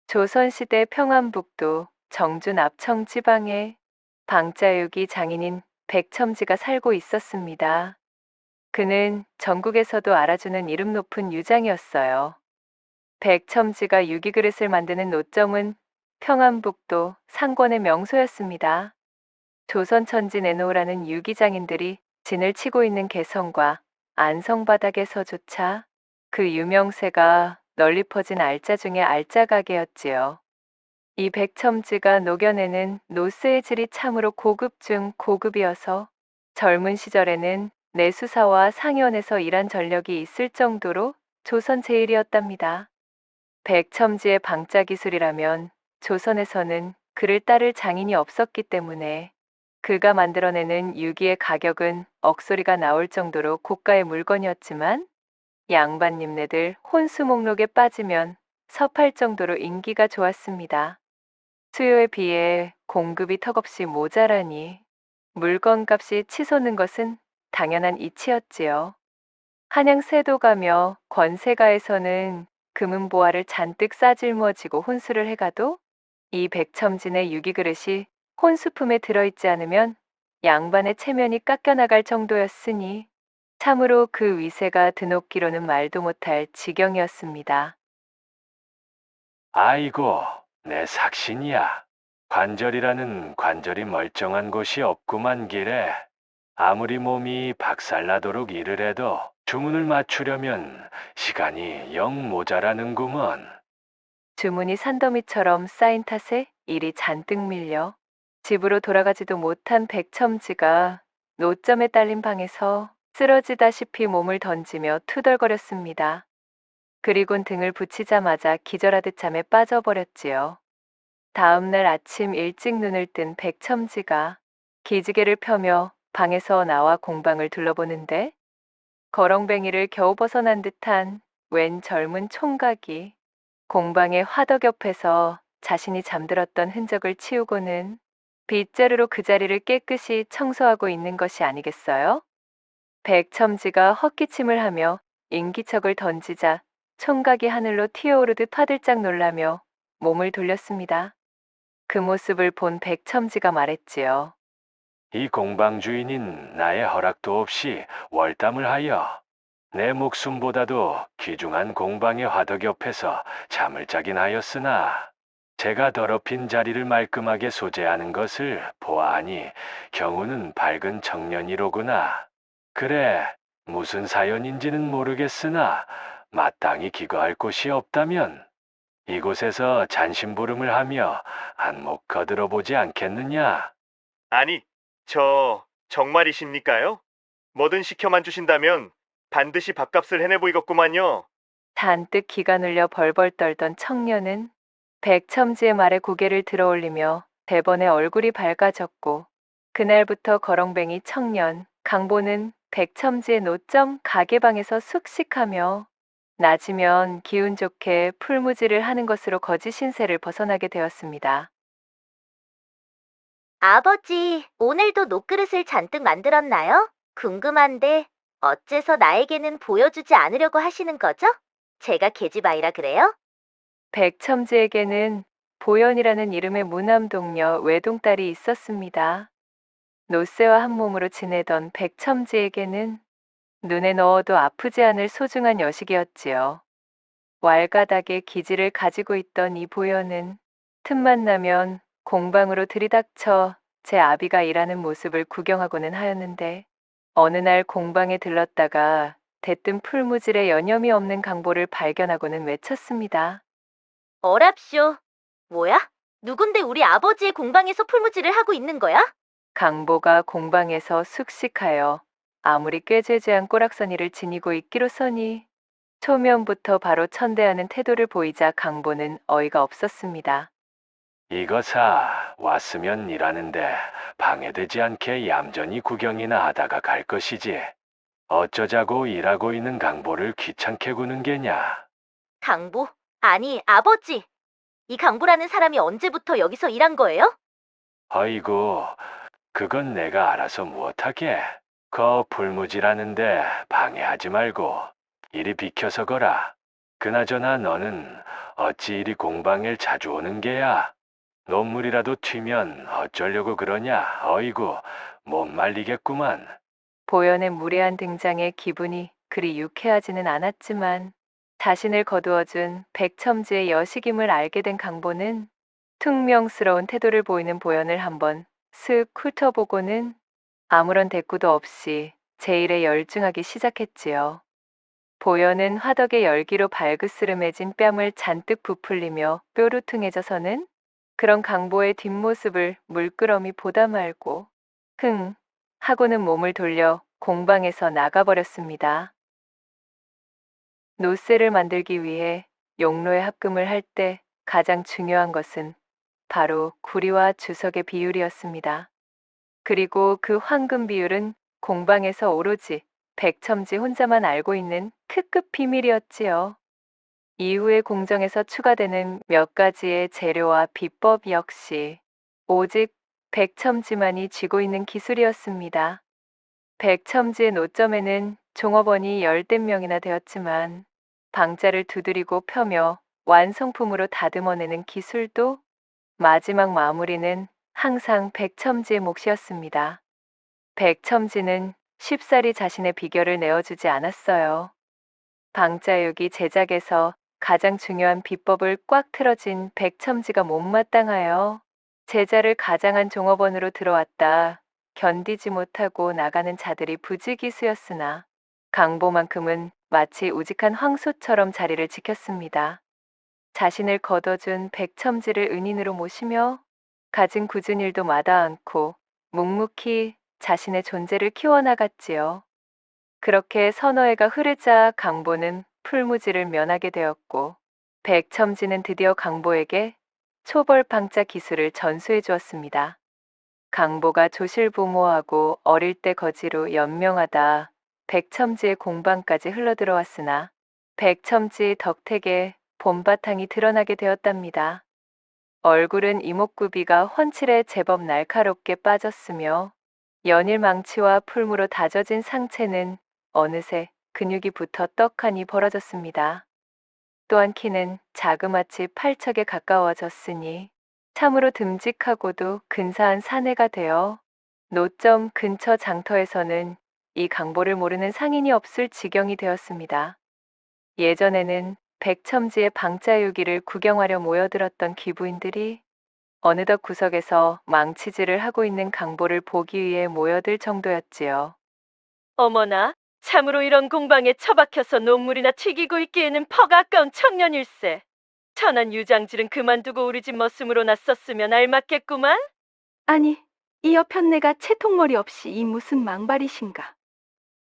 조선시대 평안북도 정주 납청 지방에 방자육이 장인인 백첨지가 살고 있었습니다. 그는 전국에서도 알아주는 이름 높은 유장이었어요. 백첨지가 유기그릇을 만드는 노점은 평안북도 상권의 명소였습니다. 조선천지 내놓으라는 유기장인들이 진을 치고 있는 개성과 안성바닥에서조차 그 유명세가 널리 퍼진 알짜 중의 알짜 가게였지요. 이 백첨지가 녹여내는 노스의 질이 참으로 고급 중 고급이어서 젊은 시절에는 내수사와 상현에서 일한 전력이 있을 정도로 조선 제일이었답니다. 백첨지의 방자 기술이라면 조선에서는 그를 따를 장인이 없었기 때문에 그가 만들어내는 유기의 가격은 억소리가 나올 정도로 고가의 물건이었지만 양반님네들 혼수 목록에 빠지면 섭할 정도로 인기가 좋았습니다. 수요에 비해 공급이 턱없이 모자라니 물건값이 치솟는 것은 당연한 이치였지요. 한양 세도가며 권세가에서는 금은보화를 잔뜩 싸질머지고 혼수를 해가도 이 백첨진의 유기그릇이 혼수품에 들어있지 않으면 양반의 체면이 깎여나갈 정도였으니 참으로 그 위세가 드높기로는 말도 못할 지경이었습니다. 아이고, 내 삭신이야. 관절이라는 관절이 멀쩡한 곳이 없구만 길에. 아무리 몸이 박살나도록 일을 해도 주문을 맞추려면 시간이 영 모자라는구먼. 주문이 산더미처럼 쌓인 탓에 일이 잔뜩 밀려 집으로 돌아가지도 못한 백첨지가 노점에 딸린 방에서 쓰러지다시피 몸을 던지며 투덜거렸습니다. 그리곤 등을 붙이자마자 기절하듯 잠에 빠져버렸지요. 다음날 아침 일찍 눈을 뜬 백첨지가 기지개를 펴며 방에서 나와 공방을 둘러보는데 거렁뱅이를 겨우 벗어난 듯한 웬 젊은 총각이 공방의 화덕 옆에서 자신이 잠들었던 흔적을 치우고는 빗자루로 그 자리를 깨끗이 청소하고 있는 것이 아니겠어요? 백첨지가 헛기침을 하며 인기척을 던지자 총각이 하늘로 튀어오르듯 화들짝 놀라며 몸을 돌렸습니다. 그 모습을 본 백첨지가 말했지요. 이 공방 주인인 나의 허락도 없이 월담을 하여 내 목숨보다도 귀중한 공방의 화덕 옆에서 잠을 자긴 하였으나 제가 더럽힌 자리를 말끔하게 소재하는 것을 보아하니 경우는 밝은 청년이로구나. 그래, 무슨 사연인지는 모르겠으나 마땅히 기거할 곳이 없다면 이곳에서 잔심부름을 하며 안목 거들어 보지 않겠느냐? 아니, 정말이십니까요? 뭐든 시켜만 주신다면 반드시 밥값을 해내 보이겠구만요. 잔뜩 기가 눌려 벌벌 떨던 청년은 백첨지의 말에 고개를 들어올리며 대번에 얼굴이 밝아졌고 그날부터 거렁뱅이 청년 강보는 백첨지의 노점 가게방에서 숙식하며 낮이면 기운 좋게 풀무지를 하는 것으로 거지 신세를 벗어나게 되었습니다. 아버지, 오늘도 녹그릇을 잔뜩 만들었나요? 궁금한데, 어째서 나에게는 보여주지 않으려고 하시는 거죠? 제가 계집아이라 그래요? 백첨지에게는 보연이라는 이름의 무남동녀 외동딸이 있었습니다. 노새와 한 몸으로 지내던 백첨지에게는 눈에 넣어도 아프지 않을 소중한 여식이었지요. 왈가닥의 기질을 가지고 있던 이 보연은 틈만 나면 공방으로 들이닥쳐 제 아비가 일하는 모습을 구경하고는 하였는데 어느 날 공방에 들렀다가 대뜸 풀무질에 여념이 없는 강보를 발견하고는 외쳤습니다. 어랍쇼. 뭐야? 누군데 우리 아버지의 공방에서 풀무지를 하고 있는 거야? 강보가 공방에서 숙식하여 아무리 꾀죄죄한 꼬락서니를 지니고 있기로서니 초면부터 바로 천대하는 태도를 보이자 강보는 어이가 없었습니다. 이거사 왔으면 일하는데 방해되지 않게 얌전히 구경이나 하다가 갈 것이지. 어쩌자고 일하고 있는 강보를 귀찮게 구는 게냐. 강보? 아니, 아버지. 이 강보라는 사람이 언제부터 여기서 일한 거예요? 어이구, 그건 내가 알아서 무엇하게. 거 불무지라는데 방해하지 말고 이리 비켜서 거라. 그나저나 너는 어찌 이리 공방에 자주 오는 게야? 논물이라도 튀면 어쩌려고 그러냐? 어이구, 못 말리겠구만. 보현의 무례한 등장에 기분이 그리 유쾌하지는 않았지만 자신을 거두어준 백첨지의 여식임을 알게 된 강보는 퉁명스러운 태도를 보이는 보현을 한번 슥 훑어보고는 아무런 대꾸도 없이 제 일에 열중하기 시작했지요. 보현은 화덕의 열기로 발그스름해진 뺨을 잔뜩 부풀리며 뾰루퉁해져서는 그런 강보의 뒷모습을 물끄러미 보다 말고 흥 하고는 몸을 돌려 공방에서 나가버렸습니다. 노쇠를 만들기 위해 용로에 합금을 할 때 가장 중요한 것은 바로 구리와 주석의 비율이었습니다. 그리고 그 황금 비율은 공방에서 오로지 백첨지 혼자만 알고 있는 특급 비밀이었지요. 이후의 공정에서 추가되는 몇 가지의 재료와 비법 역시 오직 백첨지만이 쥐고 있는 기술이었습니다. 백첨지의 노점에는 종업원이 열댓 명이나 되었지만 방자를 두드리고 펴며 완성품으로 다듬어내는 기술도 마지막 마무리는 항상 백첨지의 몫이었습니다. 백첨지는 쉽사리 자신의 비결을 내어주지 않았어요. 방자육이 제작에서 가장 중요한 비법을 꽉 틀어진 백첨지가 못마땅하여 제자를 가장한 종업원으로 들어왔다 견디지 못하고 나가는 자들이 부지기수였으나 강보만큼은 마치 우직한 황소처럼 자리를 지켰습니다. 자신을 거둬준 백첨지를 은인으로 모시며 가진 굳은 일도 마다 않고 묵묵히 자신의 존재를 키워나갔지요. 그렇게 서너해가 흐르자 강보는 풀무지를 면하게 되었고 백첨지는 드디어 강보에게 초벌 방자 기술을 전수해 주었습니다. 강보가 조실부모하고 어릴 때 거지로 연명하다 백첨지의 공방까지 흘러들어왔으나 백첨지의 덕택에 봄바탕이 드러나게 되었답니다. 얼굴은 이목구비가 훤칠해 제법 날카롭게 빠졌으며 연일 망치와 풀무로 다져진 상체는 어느새 근육이 붙어 떡하니 벌어졌습니다. 또한 키는 자그마치 팔척에 가까워졌으니 참으로 듬직하고도 근사한 사내가 되어 노점 근처 장터에서는 이 강보를 모르는 상인이 없을 지경이 되었습니다. 예전에는 백첨지의 방자유기를 구경하려 모여들었던 귀부인들이 어느덧 구석에서 망치질을 하고 있는 강보를 보기 위해 모여들 정도였지요. 어머나, 참으로 이런 공방에 처박혀서 논물이나 튀기고 있기에는 퍽 아까운 청년일세. 천한 유장질은 그만두고 우리 집 머슴으로 났었으면 알맞겠구만. 아니, 이 여편네가 채통머리 없이 이 무슨 망발이신가.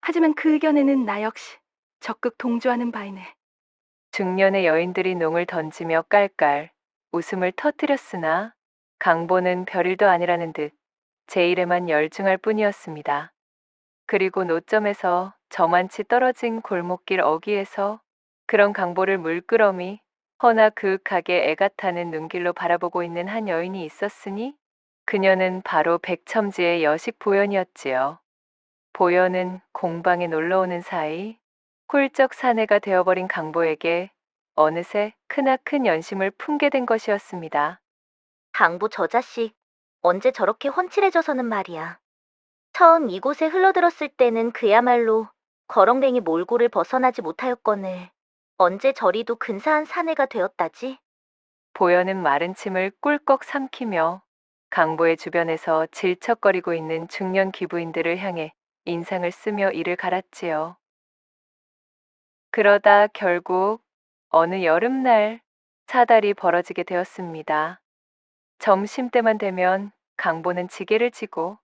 하지만 그 의견에는 나 역시 적극 동조하는 바이네. 중년의 여인들이 농을 던지며 깔깔 웃음을 터뜨렸으나 강보는 별일도 아니라는 듯 제 일에만 열중할 뿐이었습니다. 그리고 노점에서 저만치 떨어진 골목길 어귀에서 그런 강보를 물끄러미 허나 그윽하게 애가 타는 눈길로 바라보고 있는 한 여인이 있었으니 그녀는 바로 백첨지의 여식 보현이었지요. 보현은 공방에 놀러오는 사이 훌쩍 사내가 되어버린 강보에게 어느새 크나큰 연심을 품게 된 것이었습니다. 강보 저 자식 언제 저렇게 훤칠해져서는 말이야. 처음 이곳에 흘러들었을 때는 그야말로 거렁뱅이 몰골을 벗어나지 못하였거늘 언제 저리도 근사한 사내가 되었다지. 보현은 마른 침을 꿀꺽 삼키며 강보의 주변에서 질척거리고 있는 중년 귀부인들을 향해 인상을 쓰며 이를 갈았지요. 그러다 결국 어느 여름날 사달이 벌어지게 되었습니다. 점심때만 되면 강보는 지게를 지고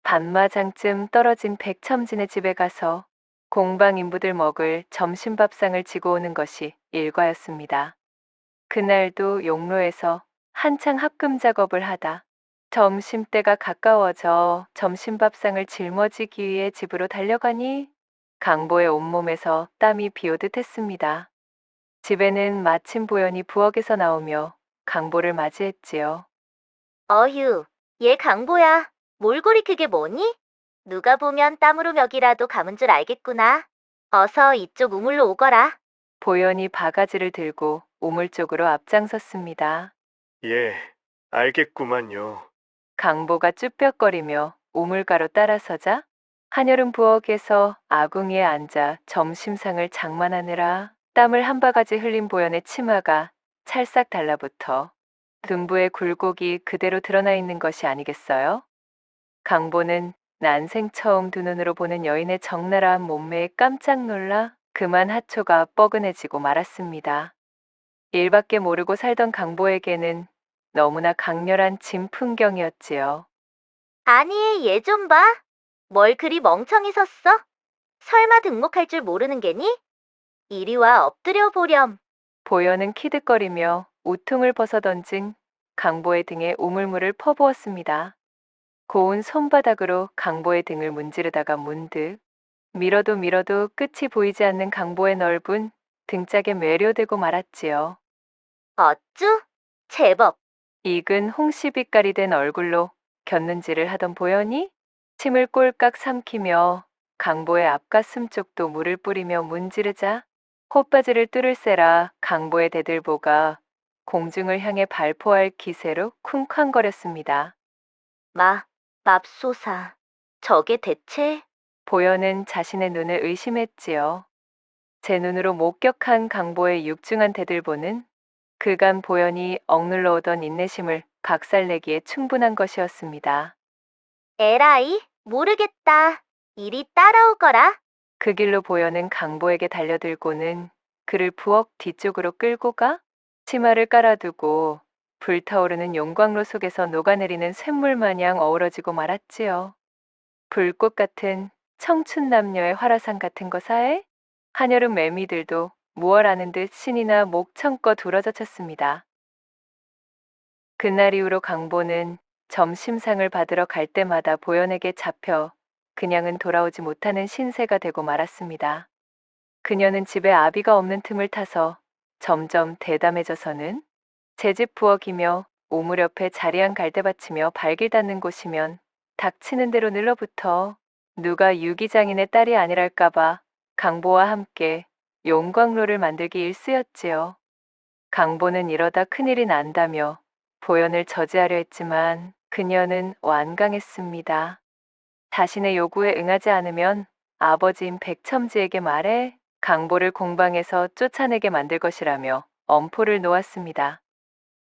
반마장쯤 떨어진 백첨진의 집에 가서 공방 인부들 먹을 점심밥상을 지고 오는 것이 일과였습니다. 그날도 용로에서 한창 합금 작업을 하다 점심때가 가까워져 점심밥상을 짊어지기 위해 집으로 달려가니 강보의 온몸에서 땀이 비오듯 했습니다. 집에는 마침 보현이 부엌에서 나오며 강보를 맞이했지요. 어휴, 얘 강보야. 몰골이 그게 뭐니? 누가 보면 땀으로 멱이라도 감은 줄 알겠구나. 어서 이쪽 우물로 오거라. 보현이 바가지를 들고 우물 쪽으로 앞장섰습니다. 예, 알겠구만요. 강보가 쭈뼛거리며 우물가로 따라서자 한여름 부엌에서 아궁이에 앉아 점심상을 장만하느라 땀을 한 바가지 흘린 보현의 치마가 찰싹 달라붙어 등부에 굴곡이 그대로 드러나 있는 것이 아니겠어요? 강보는 난생 처음 두 눈으로 보는 여인의 적나라한 몸매에 깜짝 놀라 그만 하초가 뻐근해지고 말았습니다. 일밖에 모르고 살던 강보에게는 너무나 강렬한 진풍경이었지요. 아니, 얘 좀 봐. 뭘 그리 멍청이 섰어? 설마 등목할 줄 모르는 게니? 이리 와 엎드려 보렴. 보현은 키득거리며 우통을 벗어던진 강보의 등에 우물물을 퍼부었습니다. 고운 손바닥으로 강보의 등을 문지르다가 문득 밀어도 밀어도 끝이 보이지 않는 강보의 넓은 등짝에 매료되고 말았지요. 어쭈? 제법. 익은 홍시빛깔이 된 얼굴로 곁눈질을 하던 보현이 침을 꼴깍 삼키며 강보의 앞가슴 쪽도 물을 뿌리며 문지르자 콧바지를 뚫을세라 강보의 대들보가 공중을 향해 발포할 기세로 쿵쾅거렸습니다. 맙소사. 저게 대체? 보현은 자신의 눈을 의심했지요. 제 눈으로 목격한 강보의 육중한 대들보는 그간 보현이 억눌러 오던 인내심을 박살내기에 충분한 것이었습니다. 에라이, 모르겠다. 이리 따라오거라. 그 길로 보현은 강보에게 달려들고는 그를 부엌 뒤쪽으로 끌고 가 치마를 깔아두고 불타오르는 용광로 속에서 녹아내리는 쇳물 마냥 어우러지고 말았지요. 불꽃 같은 청춘 남녀의 화라산 같은 거사에 한여름 매미들도 무얼 아는 듯 신이나 목청껏 우러젖혔습니다. 그날 이후로 강보는 점심상을 받으러 갈 때마다 보현에게 잡혀 그냥은 돌아오지 못하는 신세가 되고 말았습니다. 그녀는 집에 아비가 없는 틈을 타서 점점 대담해져서는 제 집 부엌이며 우물 옆에 자리한 갈대밭이며 발길 닿는 곳이면 닥치는 대로 늘러붙어 누가 유기장인의 딸이 아니랄까봐 강보와 함께 용광로를 만들기 일쑤였지요. 강보는 이러다 큰일이 난다며 보현을 저지하려 했지만 그녀는 완강했습니다. 자신의 요구에 응하지 않으면 아버지인 백첨지에게 말해 강보를 공방에서 쫓아내게 만들 것이라며 엄포를 놓았습니다.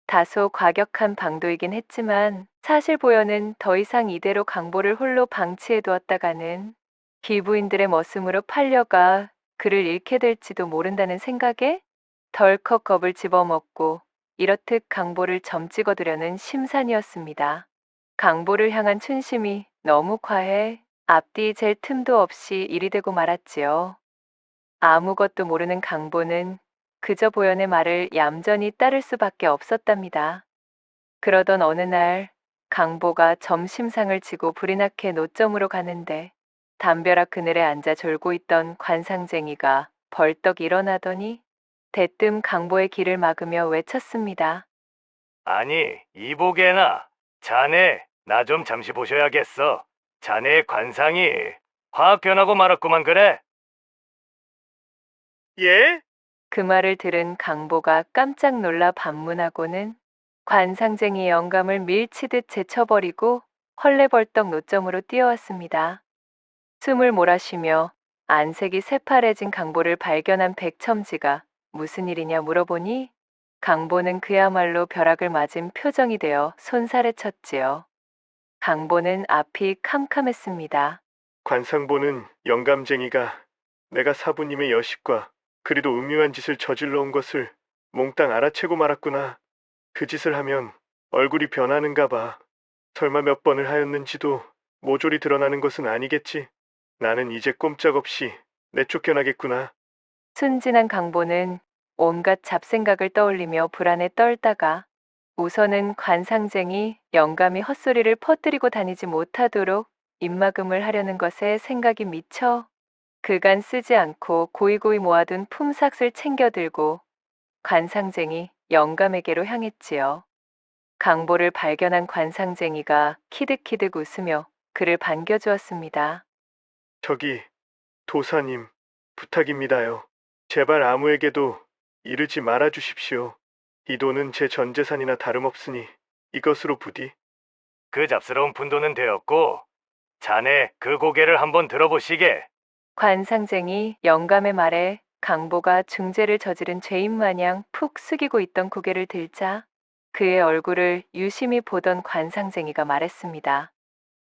다소 과격한 방도이긴 했지만 사실 보현은 더 이상 이대로 강보를 홀로 방치해 두었다가는 기부인들의 머슴으로 팔려가 그를 잃게 될지도 모른다는 생각에 덜컥 겁을 집어먹고 이렇듯 강보를 점찍어두려는 심산이었습니다. 강보를 향한 춘심이 너무 과해 앞뒤 잴 틈도 없이 일이 되고 말았지요. 아무것도 모르는 강보는 그저 보현의 말을 얌전히 따를 수밖에 없었답니다. 그러던 어느 날 강보가 점심상을 지고 불이 나게 노점으로 가는데 담벼락 그늘에 앉아 졸고 있던 관상쟁이가 벌떡 일어나더니 대뜸 강보의 길을 막으며 외쳤습니다. 아니, 이보게나. 자네, 나 좀 잠시 보셔야겠어. 자네의 관상이 확 변하고 말았구만 그래. 예? 그 말을 들은 강보가 깜짝 놀라 반문하고는 관상쟁이의 영감을 밀치듯 제쳐버리고 헐레벌떡 노점으로 뛰어왔습니다. 숨을 몰아쉬며 안색이 새파래진 강보를 발견한 백첨지가 무슨 일이냐 물어보니 강보는 그야말로 벼락을 맞은 표정이 되어 손살에 쳤지요. 강보는 앞이 캄캄했습니다. 관상보는 영감쟁이가 내가 사부님의 여식과 그리도 음흉한 짓을 저질러 온 것을 몽땅 알아채고 말았구나. 그 짓을 하면 얼굴이 변하는가 봐. 설마 몇 번을 하였는지도 모조리 드러나는 것은 아니겠지. 나는 이제 꼼짝없이 내쫓겨나겠구나. 순진한 강보는 온갖 잡생각을 떠올리며 불안에 떨다가 우선은 관상쟁이 영감이 헛소리를 퍼뜨리고 다니지 못하도록 입막음을 하려는 것에 생각이 미쳐 그간 쓰지 않고 고이고이 모아둔 품삯을 챙겨들고 관상쟁이 영감에게로 향했지요. 강보를 발견한 관상쟁이가 키득키득 웃으며 그를 반겨주었습니다. 저기 도사님 부탁입니다요. 제발 아무에게도 이르지 말아 주십시오. 이 돈은 제 전 재산이나 다름없으니 이것으로 부디. 그 잡스러운 분도는 되었고, 자네 그 고개를 한번 들어보시게. 관상쟁이 영감의 말에 강보가 중죄를 저지른 죄인 마냥 푹 숙이고 있던 고개를 들자 그의 얼굴을 유심히 보던 관상쟁이가 말했습니다.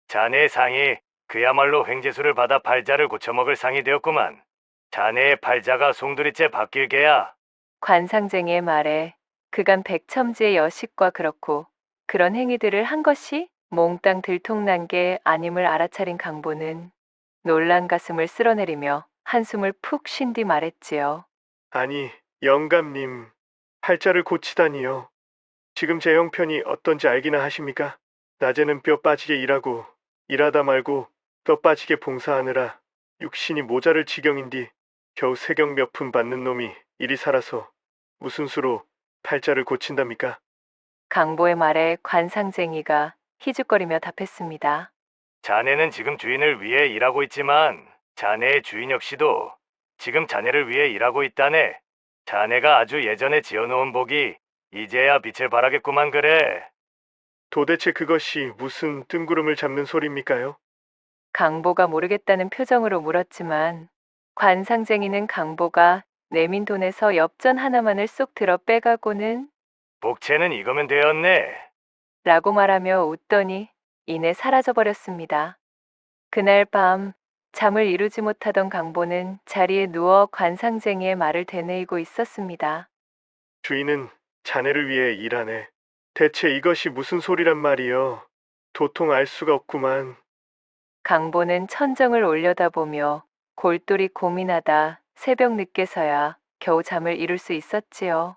자네의 상이 그야말로 횡재수를 받아 팔자를 고쳐먹을 상이 되었구만. 자네의 팔자가 송두리째 바뀔 게야. 관상쟁이의 말에 그간 백첨지의 여식과 그렇고 그런 행위들을 한 것이 몽땅 들통난 게 아님을 알아차린 강보는 놀란 가슴을 쓸어내리며 한숨을 푹 쉰 뒤 말했지요. 아니, 영감님, 팔자를 고치다니요. 지금 제 형편이 어떤지 알기나 하십니까? 낮에는 뼈 빠지게 일하고 일하다 말고 뼈 빠지게 봉사하느라 육신이 모자랄 지경인디 겨우 세경 몇 푼 받는 놈이 이리 살아서 무슨 수로 팔자를 고친답니까? 강보의 말에 관상쟁이가 희죽거리며 답했습니다. 자네는 지금 주인을 위해 일하고 있지만 자네의 주인 역시도 지금 자네를 위해 일하고 있다네. 자네가 아주 예전에 지어놓은 복이 이제야 빛을 발하겠구만 그래. 도대체 그것이 무슨 뜬구름을 잡는 소리입니까요? 강보가 모르겠다는 표정으로 물었지만 관상쟁이는 강보가 내민 돈에서 엽전 하나만을 쏙 들어 빼가고는 복채는 이거면 되었네. 라고 말하며 웃더니 이내 사라져버렸습니다. 그날 밤 잠을 이루지 못하던 강보는 자리에 누워 관상쟁이의 말을 되뇌이고 있었습니다. 주인은 자네를 위해 일하네. 대체 이것이 무슨 소리란 말이요? 도통 알 수가 없구만. 강보는 천정을 올려다보며 골똘히 고민하다 새벽 늦게서야 겨우 잠을 이룰 수 있었지요.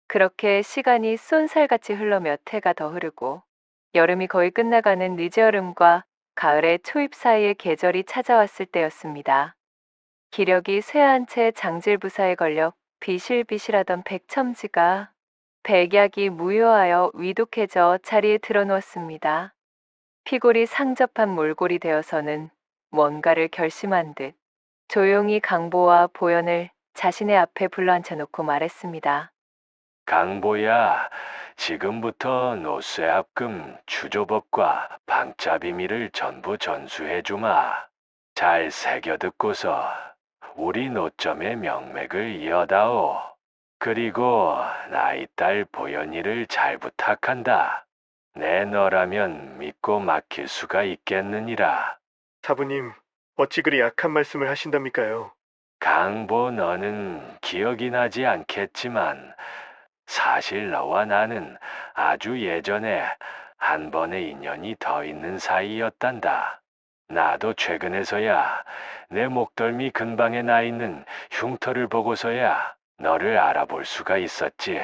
그렇게 시간이 쏜살같이 흘러 몇 해가 더 흐르고 여름이 거의 끝나가는 늦여름과 가을의 초입 사이에 계절이 찾아왔을 때였습니다. 기력이 쇠한 채 장질부사에 걸려 비실비실하던 백첨지가 백약이 무효하여 위독해져 자리에 드러누웠습니다. 피골이 상접한 몰골이 되어서는 뭔가를 결심한 듯 조용히 강보와 보현을 자신의 앞에 불러앉혀놓고 말했습니다. 강보야, 지금부터 노쇠 합금 추조법과 방자 비밀을 전부 전수해주마. 잘 새겨듣고서 우리 노점의 명맥을 이어다오. 그리고 나이 딸 보현이를 잘 부탁한다. 내 너라면 믿고 맡길 수가 있겠느니라. 사부님, 어찌 그리 약한 말씀을 하신답니까요? 강보 너는 기억이 나지 않겠지만 사실 너와 나는 아주 예전에 한 번의 인연이 더 있는 사이였단다. 나도 최근에서야 내 목덜미 근방에 나 있는 흉터를 보고서야 너를 알아볼 수가 있었지.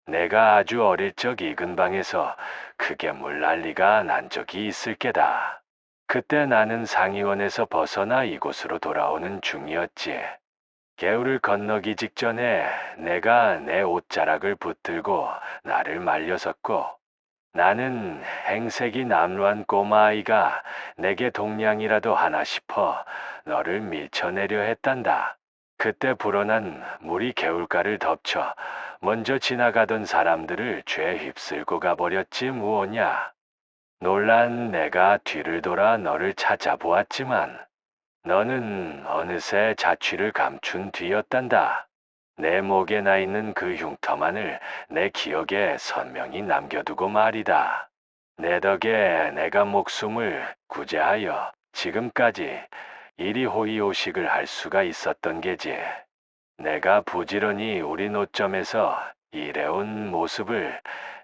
내가 아주 어릴 적 이 근방에서 크게 물난리가 난 적이 있을 게다. 그때 나는 상위원에서 벗어나 이곳으로 돌아오는 중이었지. 개울을 건너기 직전에 내가 내 옷자락을 붙들고 나를 말려섰고 나는 행색이 남루한 꼬마아이가 내게 동냥이라도 하나 싶어 너를 밀쳐내려 했단다. 그때 불어난 물이 개울가를 덮쳐 먼저 지나가던 사람들을 죄 휩쓸고 가버렸지 무엇냐. 놀란 내가 뒤를 돌아 너를 찾아보았지만 너는 어느새 자취를 감춘 뒤였단다. 내 목에 나 있는 그 흉터만을 내 기억에 선명히 남겨두고 말이다. 내 덕에 내가 목숨을 구제하여 지금까지 이리 호의호식을 할 수가 있었던 게지. 내가 부지런히 우리 노점에서 일해온 모습을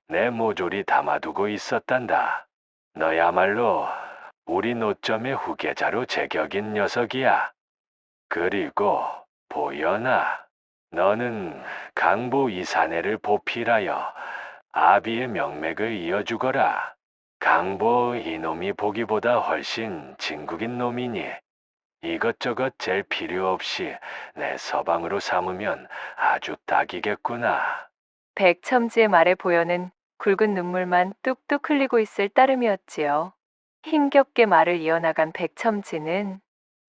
내 모조리 담아두고 있었단다. 너야말로 우리 노점의 후계자로 제격인 녀석이야. 그리고 보연아, 너는 강보 이사내를 보필하여 아비의 명맥을 이어주거라. 강보 이놈이 보기보다 훨씬 진국인 놈이니 이것저것 잴 필요 없이 내 서방으로 삼으면 아주 딱이겠구나. 백첨지의 말에 보여는 굵은 눈물만 뚝뚝 흘리고 있을 따름이었지요. 힘겹게 말을 이어나간 백첨지는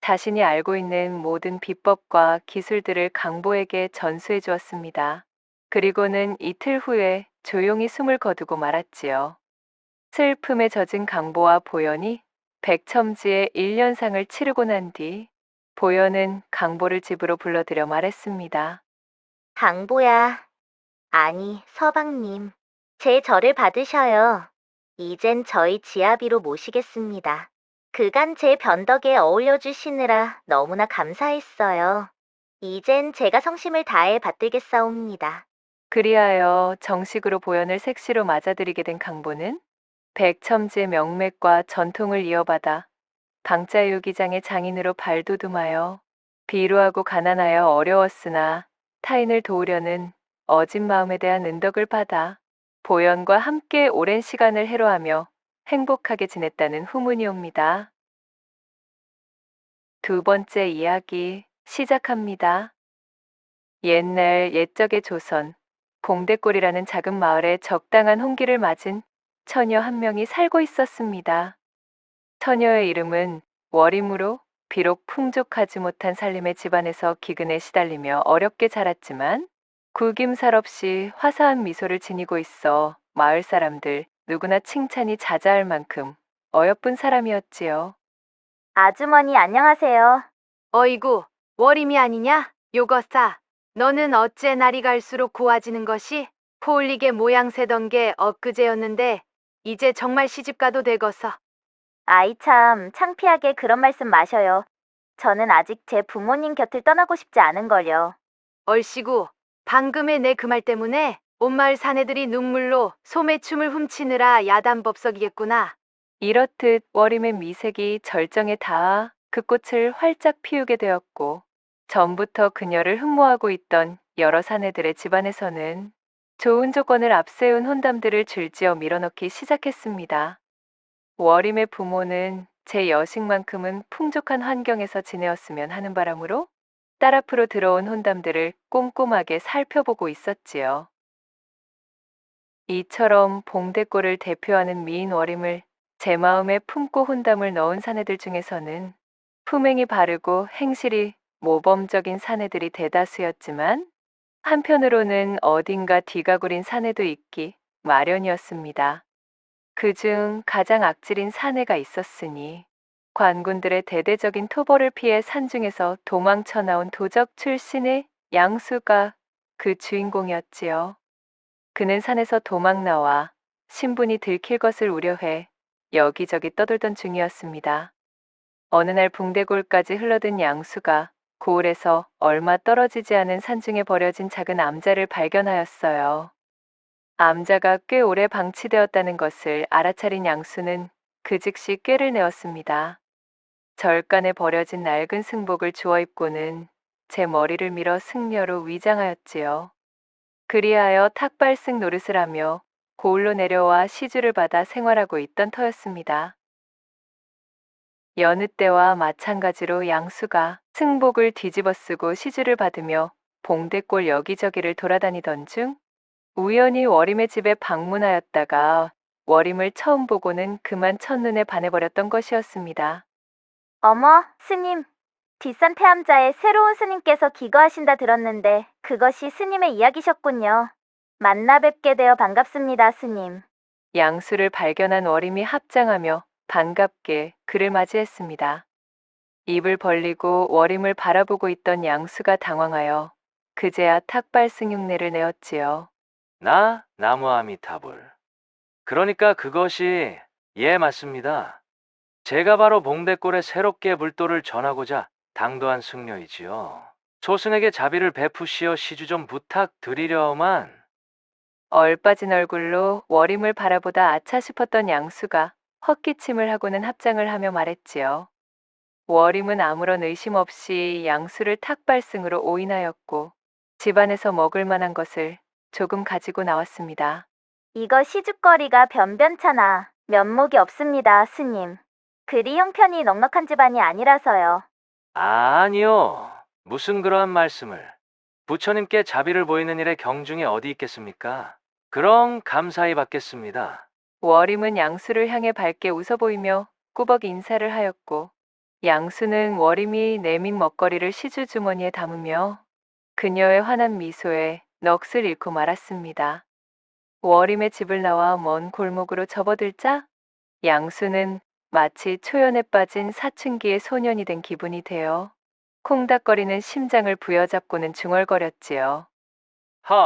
자신이 알고 있는 모든 비법과 기술들을 강보에게 전수해 주었습니다. 그리고는 이틀 후에 조용히 숨을 거두고 말았지요. 슬픔에 젖은 강보와 보현이 백첨지의 1년상을 치르고 난 뒤 보현은 강보를 집으로 불러들여 말했습니다. 강보야, 아니, 서방님. 제 절을 받으셔요. 이젠 저희 지아비로 모시겠습니다. 그간 제 변덕에 어울려 주시느라 너무나 감사했어요. 이젠 제가 성심을 다해 받들겠사옵니다. 그리하여 정식으로 보현을 색시로 맞아들이게 된 강보는 백첨지의 명맥과 전통을 이어받아 방자유기장의 장인으로 발돋움하여 비루하고 가난하여 어려웠으나 타인을 도우려는 어진 마음에 대한 은덕을 받아 보현과 함께 오랜 시간을 해로하며 행복하게 지냈다는 후문이 옵니다. 두 번째 이야기 시작합니다. 옛날 옛적의 조선 봉대골이라는 작은 마을에 적당한 홍기를 맞은 처녀 한 명이 살고 있었습니다. 처녀의 이름은 월임으로 비록 풍족하지 못한 살림의 집안에서 기근에 시달리며 어렵게 자랐지만 굴김살 없이 화사한 미소를 지니고 있어 마을 사람들 누구나 칭찬이 자자할 만큼 어여쁜 사람이었지요. 아주머니 안녕하세요. 어이구, 월임이 아니냐? 요거싸. 너는 어째 날이 갈수록 고와지는 것이? 코올리게 모양새던 게 엊그제였는데 이제 정말 시집가도 되겠어. 아이 참 창피하게 그런 말씀 마셔요. 저는 아직 제 부모님 곁을 떠나고 싶지 않은걸요. 얼씨구, 방금의 내 그 말 때문에 온 마을 사내들이 눈물로 소매춤을 훔치느라 야단법석이겠구나. 이렇듯 월임의 미색이 절정에 닿아 그 꽃을 활짝 피우게 되었고 전부터 그녀를 흠모하고 있던 여러 사내들의 집안에서는 좋은 조건을 앞세운 혼담들을 줄지어 밀어넣기 시작했습니다. 월임의 부모는 제 여식만큼은 풍족한 환경에서 지내었으면 하는 바람으로 딸 앞으로 들어온 혼담들을 꼼꼼하게 살펴보고 있었지요. 이처럼 봉대골을 대표하는 미인 월임을 제 마음에 품고 혼담을 넣은 사내들 중에서는 품행이 바르고 행실이 모범적인 사내들이 대다수였지만 한편으로는 어딘가 뒤가 구린 사내도 있기 마련이었습니다. 그중 가장 악질인 사내가 있었으니 관군들의 대대적인 토벌을 피해 산중에서 도망쳐 나온 도적 출신의 양수가 그 주인공이었지요. 그는 산에서 도망 나와 신분이 들킬 것을 우려해 여기저기 떠돌던 중이었습니다. 어느 날 붕대골까지 흘러든 양수가 고을에서 얼마 떨어지지 않은 산중에 버려진 작은 암자를 발견하였어요. 암자가 꽤 오래 방치되었다는 것을 알아차린 양수는 그 즉시 꾀를 내었습니다. 절간에 버려진 낡은 승복을 주워 입고는 제 머리를 밀어 승려로 위장하였지요. 그리하여 탁발승 노릇을 하며 고을로 내려와 시주를 받아 생활하고 있던 터였습니다. 여느 때와 마찬가지로 양수가 승복을 뒤집어 쓰고 시주를 받으며 봉대골 여기저기를 돌아다니던 중 우연히 월임의 집에 방문하였다가 월임을 처음 보고는 그만 첫눈에 반해버렸던 것이었습니다. 어머, 스님. 뒷산 태암자에 새로운 스님께서 기거하신다 들었는데 그것이 스님의 이야기셨군요. 만나 뵙게 되어 반갑습니다, 스님. 양수를 발견한 월임이 합장하며 반갑게 그를 맞이했습니다. 입을 벌리고 월임을 바라보고 있던 양수가 당황하여 그제야 탁발승 흉내를 내었지요. 나 나무아미타불. 그러니까 그것이 예 맞습니다. 제가 바로 봉대골에 새롭게 물도를 전하고자 당도한 승려이지요. 초승에게 자비를 베푸시어 시주 좀 부탁드리려만. 얼빠진 얼굴로 월임을 바라보다 아차 싶었던 양수가 헛기침을 하고는 합장을 하며 말했지요. 월임은 아무런 의심 없이 양수를 탁발승으로 오인하였고 집안에서 먹을 만한 것을 조금 가지고 나왔습니다. 이거 시죽거리가 변변찮아 면목이 없습니다, 스님. 그리 형편이 넉넉한 집안이 아니라서요. 아니요. 무슨 그러한 말씀을. 부처님께 자비를 보이는 일에 경중이 어디 있겠습니까? 그럼 감사히 받겠습니다. 월임은 양수를 향해 밝게 웃어 보이며 꾸벅 인사를 하였고 양수는 월임이 내민 먹거리를 시주 주머니에 담으며 그녀의 환한 미소에 넋을 잃고 말았습니다. 월임의 집을 나와 먼 골목으로 접어들자 양수는 마치 초연에 빠진 사춘기의 소년이 된 기분이 되어 콩닥거리는 심장을 부여잡고는 중얼거렸지요.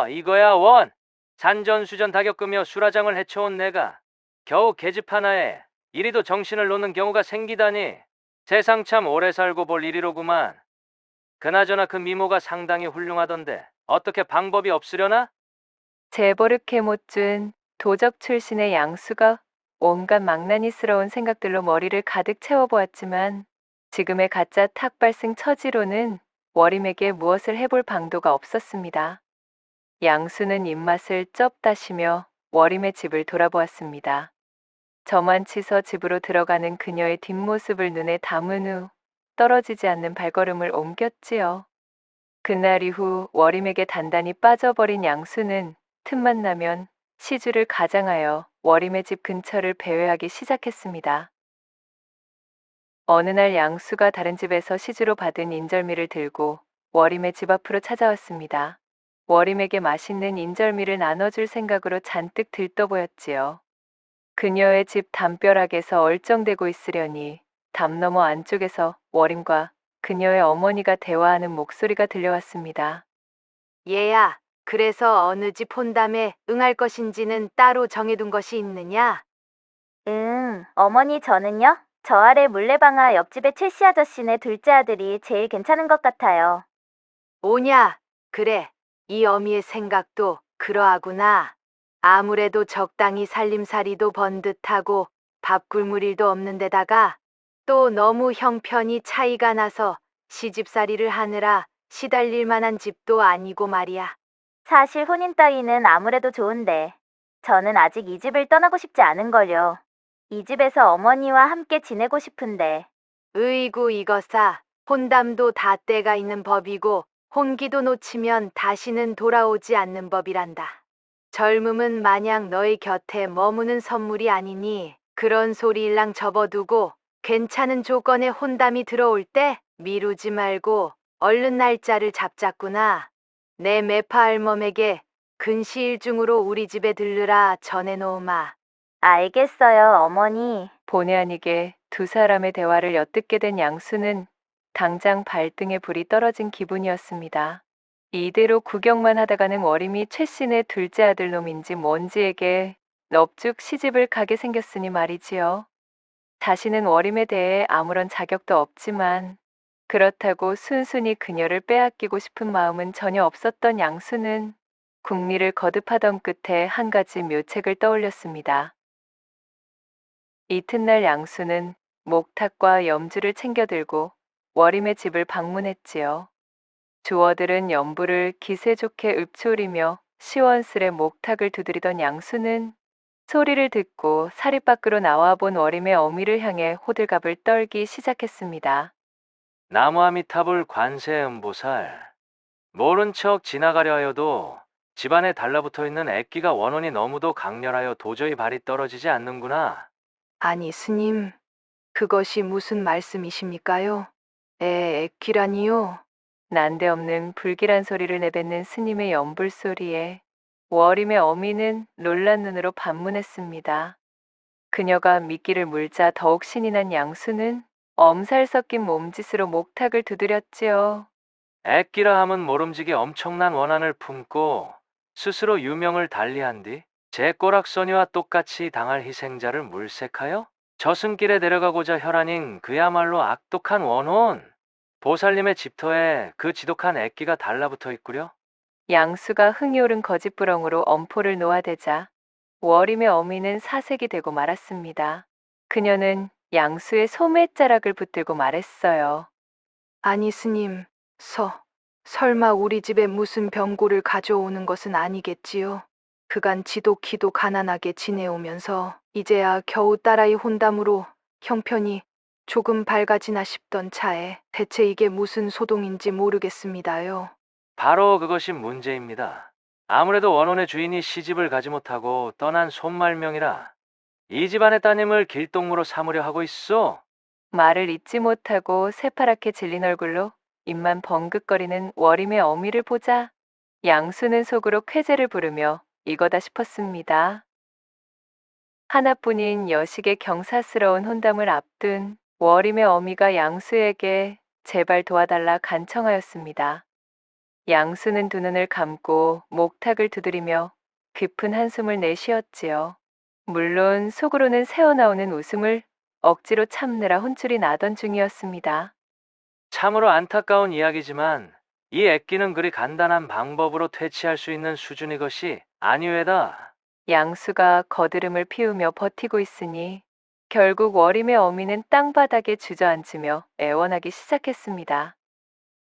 이거야 원. 산전수전 다 겪으며 수라장을 헤쳐온 내가 겨우 계집 하나에 이리도 정신을 놓는 경우가 생기다니. 세상 참 오래 살고 볼 일이로구만. 그나저나 그 미모가 상당히 훌륭하던데 어떻게 방법이 없으려나? 재벌흑해 못 준 도적 출신의 양수가 온갖 망나니스러운 생각들로 머리를 가득 채워보았지만 지금의 가짜 탁발승 처지로는 월임에게 무엇을 해볼 방도가 없었습니다. 양수는 입맛을 쩝 다시며 월임의 집을 돌아보았습니다. 저만치서 집으로 들어가는 그녀의 뒷모습을 눈에 담은 후 떨어지지 않는 발걸음을 옮겼지요. 그날 이후 월임에게 단단히 빠져버린 양수는 틈만 나면 시주를 가장하여 월임의 집 근처를 배회하기 시작했습니다. 어느 날 양수가 다른 집에서 시주로 받은 인절미를 들고 월임의 집 앞으로 찾아왔습니다. 월임에게 맛있는 인절미를 나눠줄 생각으로 잔뜩 들떠 보였지요. 그녀의 집 담벼락에서 얼쩡대고 있으려니 담 너머 안쪽에서 월임과 그녀의 어머니가 대화하는 목소리가 들려왔습니다. 얘야, 그래서 어느 집 혼담에 응할 것인지는 따로 정해둔 것이 있느냐? 어머니 저는요? 저 아래 물레방아 옆집의 최씨 아저씨네 둘째 아들이 제일 괜찮은 것 같아요. 오냐? 그래, 이 어미의 생각도 그러하구나. 아무래도 적당히 살림살이도 번듯하고 밥 굶을 일도 없는 데다가 또 너무 형편이 차이가 나서 시집살이를 하느라 시달릴 만한 집도 아니고 말이야. 사실 혼인 따위는 아무래도 좋은데 저는 아직 이 집을 떠나고 싶지 않은걸요. 이 집에서 어머니와 함께 지내고 싶은데. 으이구 이거사, 혼담도 다 때가 있는 법이고 혼기도 놓치면 다시는 돌아오지 않는 법이란다. 젊음은 마냥 너의 곁에 머무는 선물이 아니니 그런 소리일랑 접어두고 괜찮은 조건의 혼담이 들어올 때 미루지 말고 얼른 날짜를 잡자꾸나. 내 매파 할멈에게 근시일 중으로 우리 집에 들르라 전해놓으마. 알겠어요, 어머니. 본의 아니게 두 사람의 대화를 엿듣게 된 양수는 당장 발등에 불이 떨어진 기분이었습니다. 이대로 구경만 하다가는 월임이 최씨네 둘째 아들 놈인지 뭔지에게 넙죽 시집을 가게 생겼으니 말이지요. 자신은 월임에 대해 아무런 자격도 없지만 그렇다고 순순히 그녀를 빼앗기고 싶은 마음은 전혀 없었던 양수는 궁리를 거듭하던 끝에 한 가지 묘책을 떠올렸습니다. 이튿날 양수는 목탁과 염주를 챙겨 들고 월임의 집을 방문했지요. 조어들은 연부를 기세 좋게 읊조리며 시원스레 목탁을 두드리던 양수는 소리를 듣고 사립 밖으로 나와 본 월임의 어미를 향해 호들갑을 떨기 시작했습니다. 나무아미타불 관세음보살. 모른 척 지나가려 하여도 집안에 달라붙어 있는 애끼가 원혼이 너무도 강렬하여 도저히 발이 떨어지지 않는구나. 아니 스님, 그것이 무슨 말씀이십니까요? 애기라니요? 난데없는 불길한 소리를 내뱉는 스님의 연불 소리에 월임의 어미는 놀란 눈으로 반문했습니다. 그녀가 미끼를 물자 더욱 신이 난 양수는 엄살 섞인 몸짓으로 목탁을 두드렸지요. 애끼라 함은 모름지기 엄청난 원한을 품고 스스로 유명을 달리한 뒤 제 꼬락서니와 똑같이 당할 희생자를 물색하여 저승길에 내려가고자 혈안인 그야말로 악독한 원혼. 보살님의 집터에 그 지독한 애끼가 달라붙어 있구려. 양수가 흥이 오른 거짓부렁으로 엄포를 놓아대자 월임의 어미는 사색이 되고 말았습니다. 그녀는 양수의 소매자락을 붙들고 말했어요. 아니 스님, 설마 우리 집에 무슨 병고를 가져오는 것은 아니겠지요? 그간 지독히도 가난하게 지내오면서 이제야 겨우 딸아이 혼담으로 형편이 조금 밝아지나 싶던 차에 대체 이게 무슨 소동인지 모르겠습니다요. 바로 그것이 문제입니다. 아무래도 원혼의 주인이 시집을 가지 못하고 떠난 손말명이라 이 집안의 따님을 길동무로 삼으려 하고 있어. 말을 잇지 못하고 새파랗게 질린 얼굴로 입만 벙긋거리는 월임의 어미를 보자 양수는 속으로 쾌재를 부르며 이거다 싶었습니다. 하나뿐인 여식의 경사스러운 혼담을 앞둔 월임의 어미가 양수에게 제발 도와달라 간청하였습니다. 양수는 두 눈을 감고 목탁을 두드리며 깊은 한숨을 내쉬었지요. 물론 속으로는 새어나오는 웃음을 억지로 참느라 혼쭐이 나던 중이었습니다. 참으로 안타까운 이야기지만 이 액기는 그리 간단한 방법으로 퇴치할 수 있는 수준의 것이 아니외다. 양수가 거드름을 피우며 버티고 있으니 결국 월임의 어미는 땅바닥에 주저앉으며 애원하기 시작했습니다.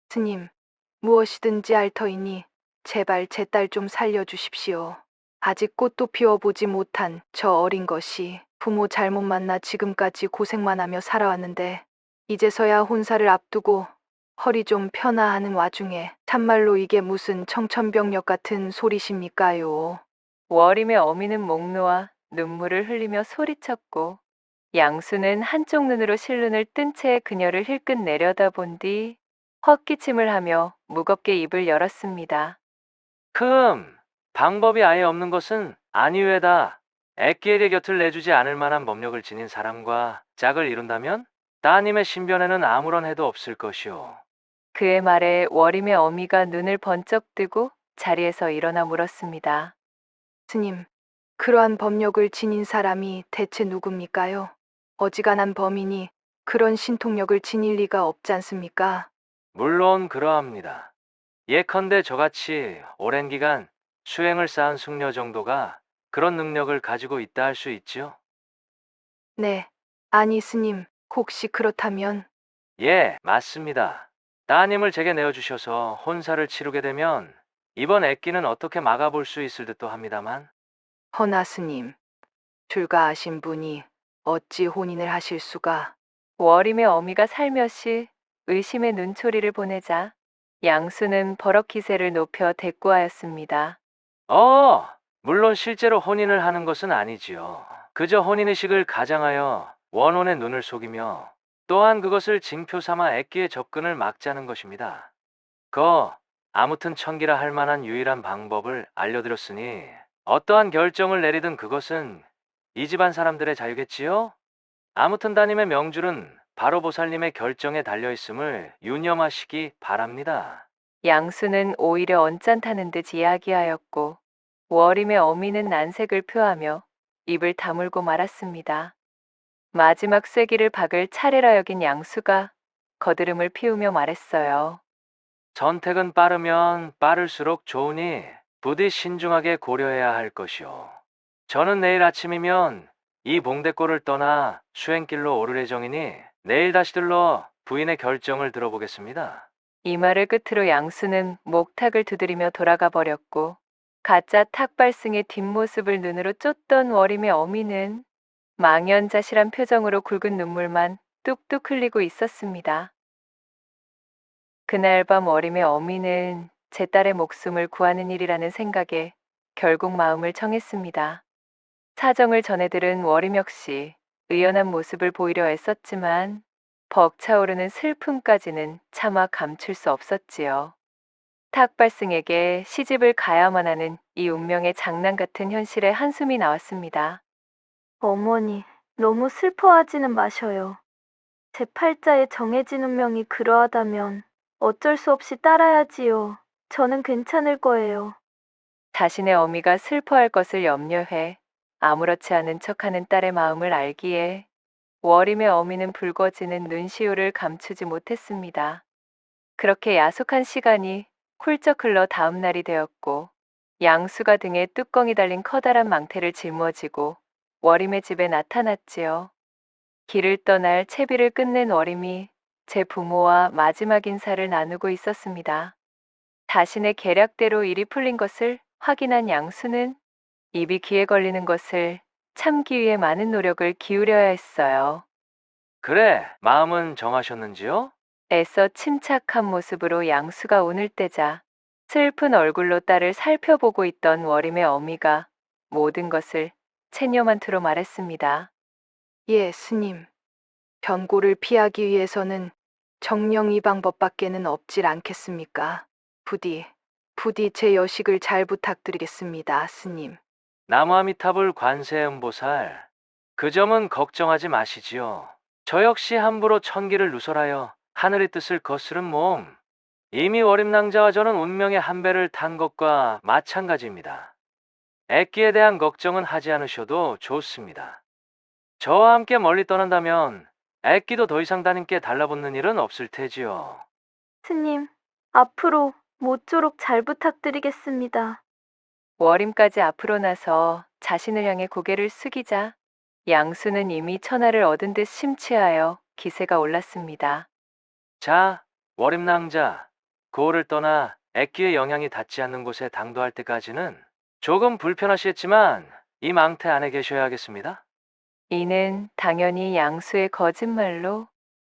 스님, 무엇이든지 할 터이니 제발 제 딸 좀 살려주십시오. 아직 꽃도 피워보지 못한 저 어린 것이 부모 잘못 만나 지금까지 고생만 하며 살아왔는데 이제서야 혼사를 앞두고 허리 좀 펴나 하는 와중에 참말로 이게 무슨 청천벽력 같은 소리십니까요? 월임의 어미는 목 놓아 눈물을 흘리며 소리쳤고 양수는 한쪽 눈으로 실눈을 뜬 채 그녀를 힐끗 내려다본 뒤 헛기침을 하며 무겁게 입을 열었습니다. 방법이 아예 없는 것은 아니외다. 액기에게 곁을 내주지 않을 만한 법력을 지닌 사람과 짝을 이룬다면 따님의 신변에는 아무런 해도 없을 것이오. 그의 말에 월임의 어미가 눈을 번쩍 뜨고 자리에서 일어나 물었습니다. 스님, 그러한 법력을 지닌 사람이 대체 누굽니까요? 어지간한 범인이 그런 신통력을 지닐 리가 없지 않습니까? 물론 그러합니다. 예컨대 저같이 오랜 기간 수행을 쌓은 숙녀 정도가 그런 능력을 가지고 있다 할 수 있지요. 네, 아니 스님, 혹시 그렇다면 예, 맞습니다. 따님을 제게 내어주셔서 혼사를 치르게 되면 이번 액기는 어떻게 막아볼 수 있을 듯도 합니다만. 허나 스님, 출가하신 분이 어찌 혼인을 하실 수가? 월임의 어미가 살며시 의심의 눈초리를 보내자 양수는 버럭 기세를 높여 대꾸하였습니다. 물론 실제로 혼인을 하는 것은 아니지요. 그저 혼인의식을 가장하여 원혼의 눈을 속이며 또한 그것을 징표 삼아 액기의 접근을 막자는 것입니다. 아무튼 천기라 할 만한 유일한 방법을 알려드렸으니 어떠한 결정을 내리든 그것은 이 집안 사람들의 자유겠지요? 아무튼 따님의 명줄은 바로 보살님의 결정에 달려있음을 유념하시기 바랍니다. 양수는 오히려 언짢다는 듯 이야기하였고 월임의 어미는 난색을 표하며 입을 다물고 말았습니다. 마지막 쐐기를 박을 차례라 여긴 양수가 거드름을 피우며 말했어요. 선택은 빠르면 빠를수록 좋으니 부디 신중하게 고려해야 할 것이오. 저는 내일 아침이면 이 봉대골을 떠나 수행길로 오를 예정이니 내일 다시 들러 부인의 결정을 들어보겠습니다. 이 말을 끝으로 양수는 목탁을 두드리며 돌아가 버렸고 가짜 탁발승의 뒷모습을 눈으로 쫓던 월임의 어미는 망연자실한 표정으로 굵은 눈물만 뚝뚝 흘리고 있었습니다. 그날 밤 월임의 어미는 제 딸의 목숨을 구하는 일이라는 생각에 결국 마음을 정했습니다. 사정을 전해들은 월임 역시 의연한 모습을 보이려 애썼지만 벅차오르는 슬픔까지는 차마 감출 수 없었지요. 탁발승에게 시집을 가야만 하는 이 운명의 장난 같은 현실에 한숨이 나왔습니다. 어머니, 너무 슬퍼하지는 마셔요. 제 팔자에 정해진 운명이 그러하다면 어쩔 수 없이 따라야지요. 저는 괜찮을 거예요. 자신의 어미가 슬퍼할 것을 염려해 아무렇지 않은 척하는 딸의 마음을 알기에 월임의 어미는 붉어지는 눈시울을 감추지 못했습니다. 그렇게 야속한 시간이 훌쩍 흘러 다음 날이 되었고 양수가 등에 뚜껑이 달린 커다란 망태를 짊어지고 월임의 집에 나타났지요. 길을 떠날 채비를 끝낸 월임이 제 부모와 마지막 인사를 나누고 있었습니다. 자신의 계략대로 일이 풀린 것을 확인한 양수는 입이 귀에 걸리는 것을 참기 위해 많은 노력을 기울여야 했어요. 그래, 마음은 정하셨는지요? 애써 침착한 모습으로 양수가 운을 떼자 슬픈 얼굴로 딸을 살펴보고 있던 월임의 어미가 모든 것을 체념한 투로 말했습니다. 예, 스님. 변고를 피하기 위해서는 정령 이 방법밖에는 없질 않겠습니까? 부디 제 여식을 잘 부탁드리겠습니다, 스님. 나무아미타불 관세음보살, 그 점은 걱정하지 마시지요. 저 역시 함부로 천기를 누설하여 하늘의 뜻을 거스른 몸, 이미 월임낭자와 저는 운명의 한 배를 탄 것과 마찬가지입니다. 애끼에 대한 걱정은 하지 않으셔도 좋습니다. 저와 함께 멀리 떠난다면 애끼도 더 이상 따님께 달라붙는 일은 없을 테지요. 스님, 앞으로 모쪼록 잘 부탁드리겠습니다. 월임까지 앞으로 나서 자신을 향해 고개를 숙이자 양수는 이미 천하를 얻은 듯 심취하여 기세가 올랐습니다. 자, 월임낭자, 고을을 떠나 애끼의 영향이 닿지 않는 곳에 당도할 때까지는 조금 불편하시겠지만 이 망태 안에 계셔야 하겠습니다. 이는 당연히 양수의 거짓말로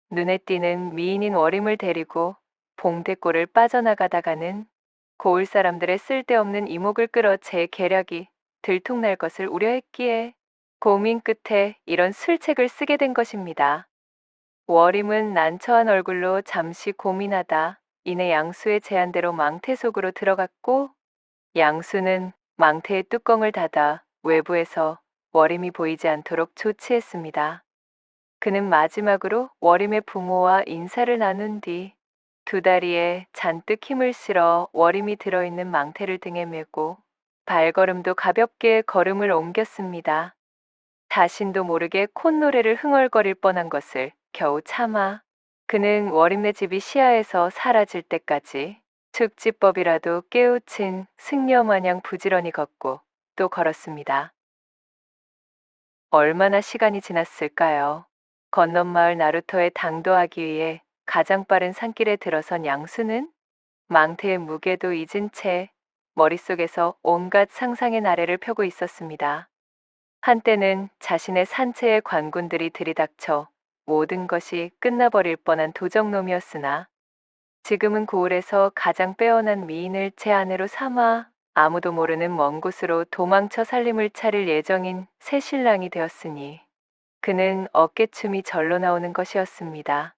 눈에 띄는 미인인 월임을 데리고 봉대골을 빠져나가다가는 고을 사람들의 쓸데없는 이목을 끌어 제 계략이 들통날 것을 우려했기에 고민 끝에 이런 술책을 쓰게 된 것입니다. 월임은 난처한 얼굴로 잠시 고민하다 이내 양수의 제안대로 망태 속으로 들어갔고 양수는 망태의 뚜껑을 닫아 외부에서 월임이 보이지 않도록 조치했습니다. 그는 마지막으로 월임의 부모와 인사를 나눈 뒤 두 다리에 잔뜩 힘을 실어 월임이 들어있는 망태를 등에 메고 발걸음도 가볍게 걸음을 옮겼습니다. 자신도 모르게 콧노래를 흥얼거릴 뻔한 것을 겨우 참아 그는 월임네 집이 시야에서 사라질 때까지 축지법이라도 깨우친 승려 마냥 부지런히 걷고 또 걸었습니다. 얼마나 시간이 지났을까요? 건넌마을 나루터에 당도하기 위해 가장 빠른 산길에 들어선 양수는 망태의 무게도 잊은 채 머릿속에서 온갖 상상의 나래를 펴고 있었습니다. 한때는 자신의 산채의 관군들이 들이닥쳐 모든 것이 끝나버릴 뻔한 도적놈이었으나 지금은 고을에서 가장 빼어난 미인을 제 아내로 삼아 아무도 모르는 먼 곳으로 도망쳐 살림을 차릴 예정인 새 신랑이 되었으니 그는 어깨춤이 절로 나오는 것이었습니다.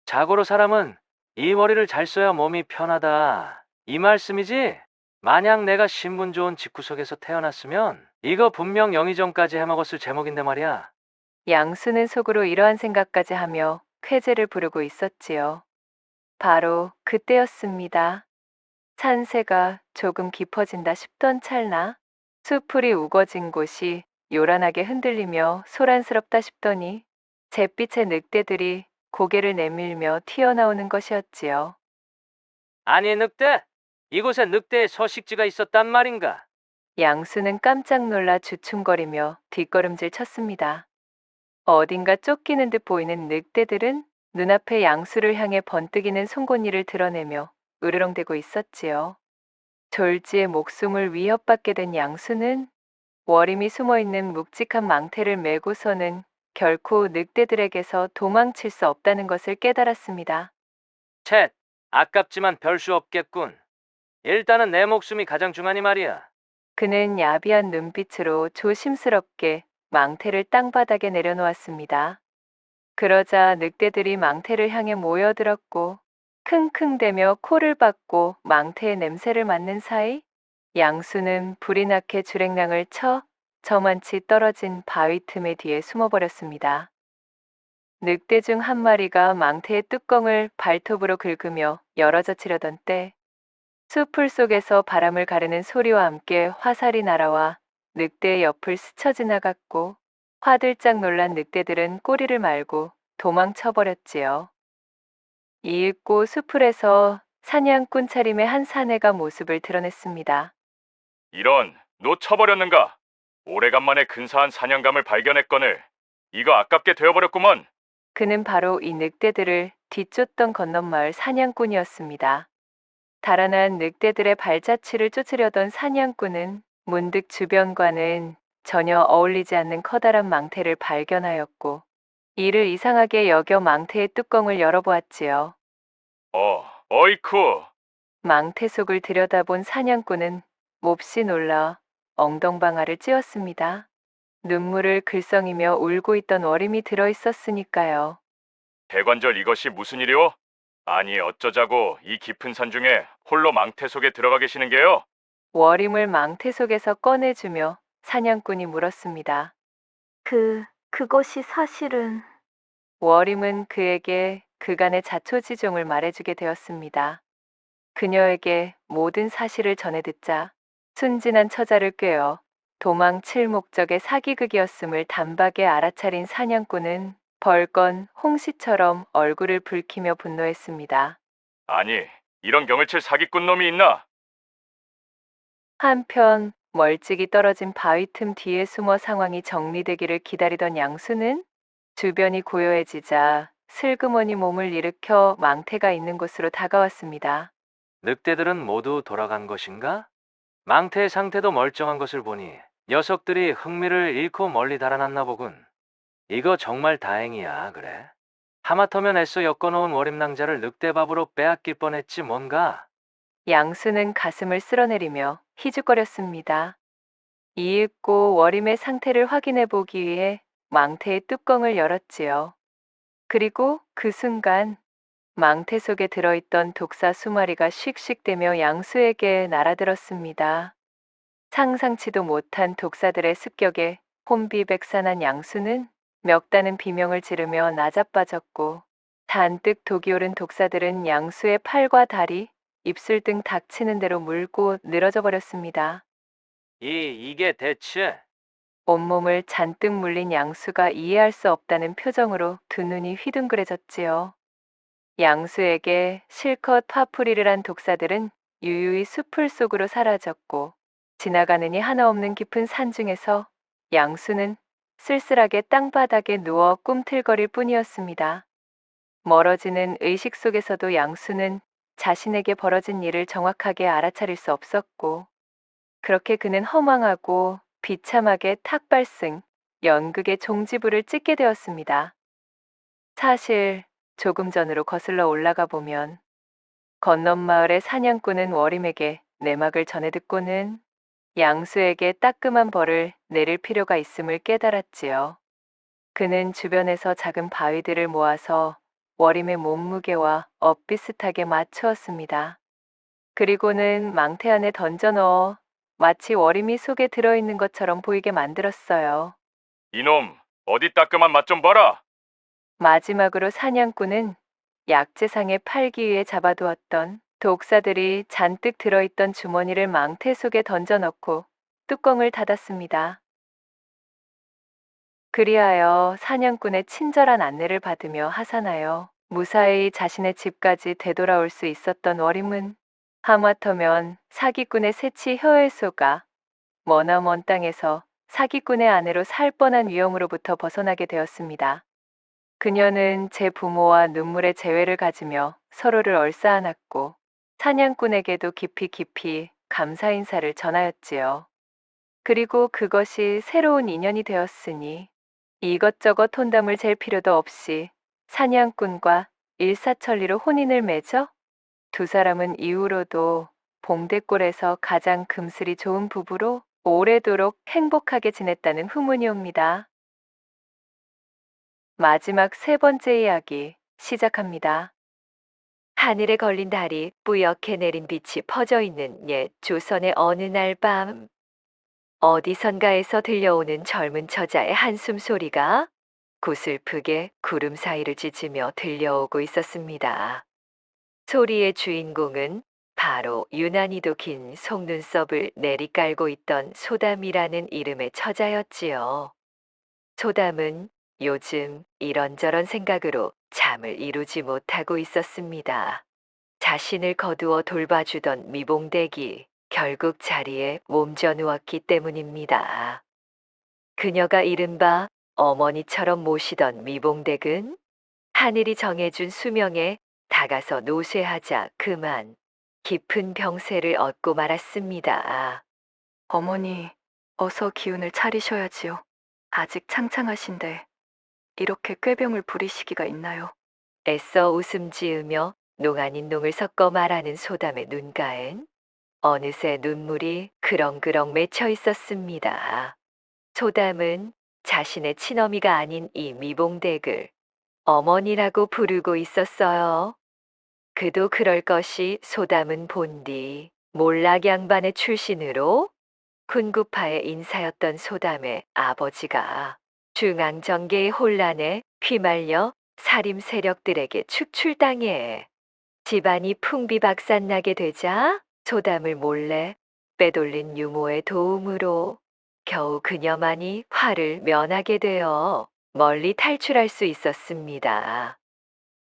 자고로 사람은 이 머리를 잘 써야 몸이 편하다. 이 말씀이지? 만약 내가 신분 좋은 집구석에서 태어났으면 이거 분명 영의정까지 해먹었을 제목인데 말이야. 양수는 속으로 이러한 생각까지 하며 쾌재를 부르고 있었지요. 바로 그때였습니다. 산세가 조금 깊어진다 싶던 찰나 수풀이 우거진 곳이 요란하게 흔들리며 소란스럽다 싶더니 잿빛의 늑대들이 고개를 내밀며 튀어나오는 것이었지요. 아니 늑대? 이곳에 늑대의 서식지가 있었단 말인가? 양수는 깜짝 놀라 주춤거리며 뒷걸음질 쳤습니다. 어딘가 쫓기는 듯 보이는 늑대들은 눈앞에 양수를 향해 번뜩이는 송곳니를 드러내며 으르렁대고 있었지요. 졸지에 목숨을 위협받게 된 양수는 월임이 숨어있는 묵직한 망태를 메고서는 결코 늑대들에게서 도망칠 수 없다는 것을 깨달았습니다. 쳇, 아깝지만 별 수 없겠군. 일단은 내 목숨이 가장 중하니 말이야. 그는 야비한 눈빛으로 조심스럽게 망태를 땅바닥에 내려놓았습니다. 그러자 늑대들이 망태를 향해 모여들었고 킁킁대며 코를 박고 망태의 냄새를 맡는 사이 양수는 불이 나게 주랭랑을 쳐 저만치 떨어진 바위 틈의 뒤에 숨어버렸습니다. 늑대 중 한 마리가 망태의 뚜껑을 발톱으로 긁으며 열어젖히려던 때 수풀 속에서 바람을 가르는 소리와 함께 화살이 날아와 늑대의 옆을 스쳐 지나갔고 화들짝 놀란 늑대들은 꼬리를 말고 도망쳐버렸지요. 이윽고 수풀에서 사냥꾼 차림의 한 사내가 모습을 드러냈습니다. 이런, 놓쳐버렸는가? 오래간만에 근사한 사냥감을 발견했거늘. 이거 아깝게 되어버렸구먼. 그는 바로 이 늑대들을 뒤쫓던 건넌마을 사냥꾼이었습니다. 달아난 늑대들의 발자취를 쫓으려던 사냥꾼은 문득 주변과는 전혀 어울리지 않는 커다란 망태를 발견하였고 이를 이상하게 여겨 망태의 뚜껑을 열어보았지요. 어이쿠. 망태 속을 들여다본 사냥꾼은 몹시 놀라 엉덩방아를 찧었습니다. 눈물을 글썽이며 울고 있던 월임이 들어 있었으니까요. 대관절 이것이 무슨 일이오? 아니 어쩌자고 이 깊은 산 중에 홀로 망태 속에 들어가 계시는 게요? 월임을 망태 속에서 꺼내주며 사냥꾼이 물었습니다. 그것이 사실은. 월임은 그에게 그간의 자초지종을 말해주게 되었습니다. 그녀에게 모든 사실을 전해 듣자 순진한 처자를 꿰어 도망칠 목적의 사기극이었음을 단박에 알아차린 사냥꾼은 벌건 홍시처럼 얼굴을 붉히며 분노했습니다. 아니 이런 경을 칠 사기꾼 놈이 있나? 한편 멀찍이 떨어진 바위 틈 뒤에 숨어 상황이 정리되기를 기다리던 양수는 주변이 고요해지자 슬그머니 몸을 일으켜 망태가 있는 곳으로 다가왔습니다. 늑대들은 모두 돌아간 것인가? 망태의 상태도 멀쩡한 것을 보니 녀석들이 흥미를 잃고 멀리 달아났나 보군. 이거 정말 다행이야, 그래. 하마터면 애써 엮어놓은 월임낭자를 늑대밥으로 빼앗길 뻔했지 뭔가. 양수는 가슴을 쓸어내리며 희죽거렸습니다. 이윽고 월임의 상태를 확인해 보기 위해 망태의 뚜껑을 열었지요. 그리고 그 순간 망태 속에 들어있던 독사 수마리가 씩씩대며 양수에게 날아들었습니다. 상상치도 못한 독사들의 습격에 혼비백산한 양수는 멱다는 비명을 지르며 나자빠졌고 잔뜩 독이 오른 독사들은 양수의 팔과 다리, 입술 등 닥치는 대로 물고 늘어져 버렸습니다. 이게 대체? 온몸을 잔뜩 물린 양수가 이해할 수 없다는 표정으로 두 눈이 휘둥그레졌지요. 양수에게 실컷 화풀이를 한 독사들은 유유히 숲을 속으로 사라졌고 지나가느니 하나 없는 깊은 산중에서 양수는 쓸쓸하게 땅바닥에 누워 꿈틀거릴 뿐이었습니다. 멀어지는 의식 속에서도 양수는 자신에게 벌어진 일을 정확하게 알아차릴 수 없었고 그렇게 그는 허망하고 비참하게 탁발승, 연극의 종지부를 찍게 되었습니다. 사실 조금 전으로 거슬러 올라가 보면 건넌 마을의 사냥꾼은 월임에게 내막을 전해 듣고는 양수에게 따끔한 벌을 내릴 필요가 있음을 깨달았지요. 그는 주변에서 작은 바위들을 모아서 월임의 몸무게와 엇비슷하게 맞추었습니다. 그리고는 망태 안에 던져 넣어 마치 월임이 속에 들어있는 것처럼 보이게 만들었어요. 이놈 어디 따끔한 맛 좀 봐라. 마지막으로 사냥꾼은 약재상의 팔기 위해 잡아두었던 독사들이 잔뜩 들어있던 주머니를 망태 속에 던져넣고 뚜껑을 닫았습니다. 그리하여 사냥꾼의 친절한 안내를 받으며 하산하여 무사히 자신의 집까지 되돌아올 수 있었던 월임은 하마터면 사기꾼의 새치 혀에소가 머나먼 땅에서 사기꾼의 아내로 살 뻔한 위험으로부터 벗어나게 되었습니다. 그녀는 제 부모와 눈물의 재회를 가지며 서로를 얼싸안았고 사냥꾼에게도 깊이 감사 인사를 전하였지요. 그리고 그것이 새로운 인연이 되었으니 이것저것 혼담을 잴 필요도 없이 사냥꾼과 일사천리로 혼인을 맺어 두 사람은 이후로도 봉대골에서 가장 금슬이 좋은 부부로 오래도록 행복하게 지냈다는 후문이 옵니다. 마지막 세 번째 이야기 시작합니다. 하늘에 걸린 달이 뿌옇게 내린 빛이 퍼져 있는 옛 조선의 어느 날 밤, 어디선가에서 들려오는 젊은 처자의 한숨 소리가 구슬프게 구름 사이를 찢으며 들려오고 있었습니다. 소리의 주인공은 바로 유난히도 긴 속눈썹을 내리깔고 있던 소담이라는 이름의 처자였지요. 소담은 요즘 이런저런 생각으로 잠을 이루지 못하고 있었습니다. 자신을 거두어 돌봐주던 미봉댁이 결국 자리에 몸져 누웠기 때문입니다. 그녀가 이른바 어머니처럼 모시던 미봉댁은 하늘이 정해준 수명에 다가서 노쇠하자 그만 깊은 병세를 얻고 말았습니다. 어머니, 어서 기운을 차리셔야지요. 아직 창창하신데 이렇게 꾀병을 부리시기가 있나요? 애써 웃음 지으며 농 아닌 농을 섞어 말하는 소담의 눈가엔 어느새 눈물이 그렁그렁 맺혀 있었습니다. 소담은 자신의 친어미가 아닌 이 미봉댁을 어머니라고 부르고 있었어요. 그도 그럴 것이 소담은 본디 몰락 양반의 출신으로 군구파의 인사였던 소담의 아버지가 중앙정계의 혼란에 휘말려 살림 세력들에게 축출당해 집안이 풍비박산나게 되자 소담을 몰래 빼돌린 유모의 도움으로 겨우 그녀만이 화를 면하게 되어 멀리 탈출할 수 있었습니다.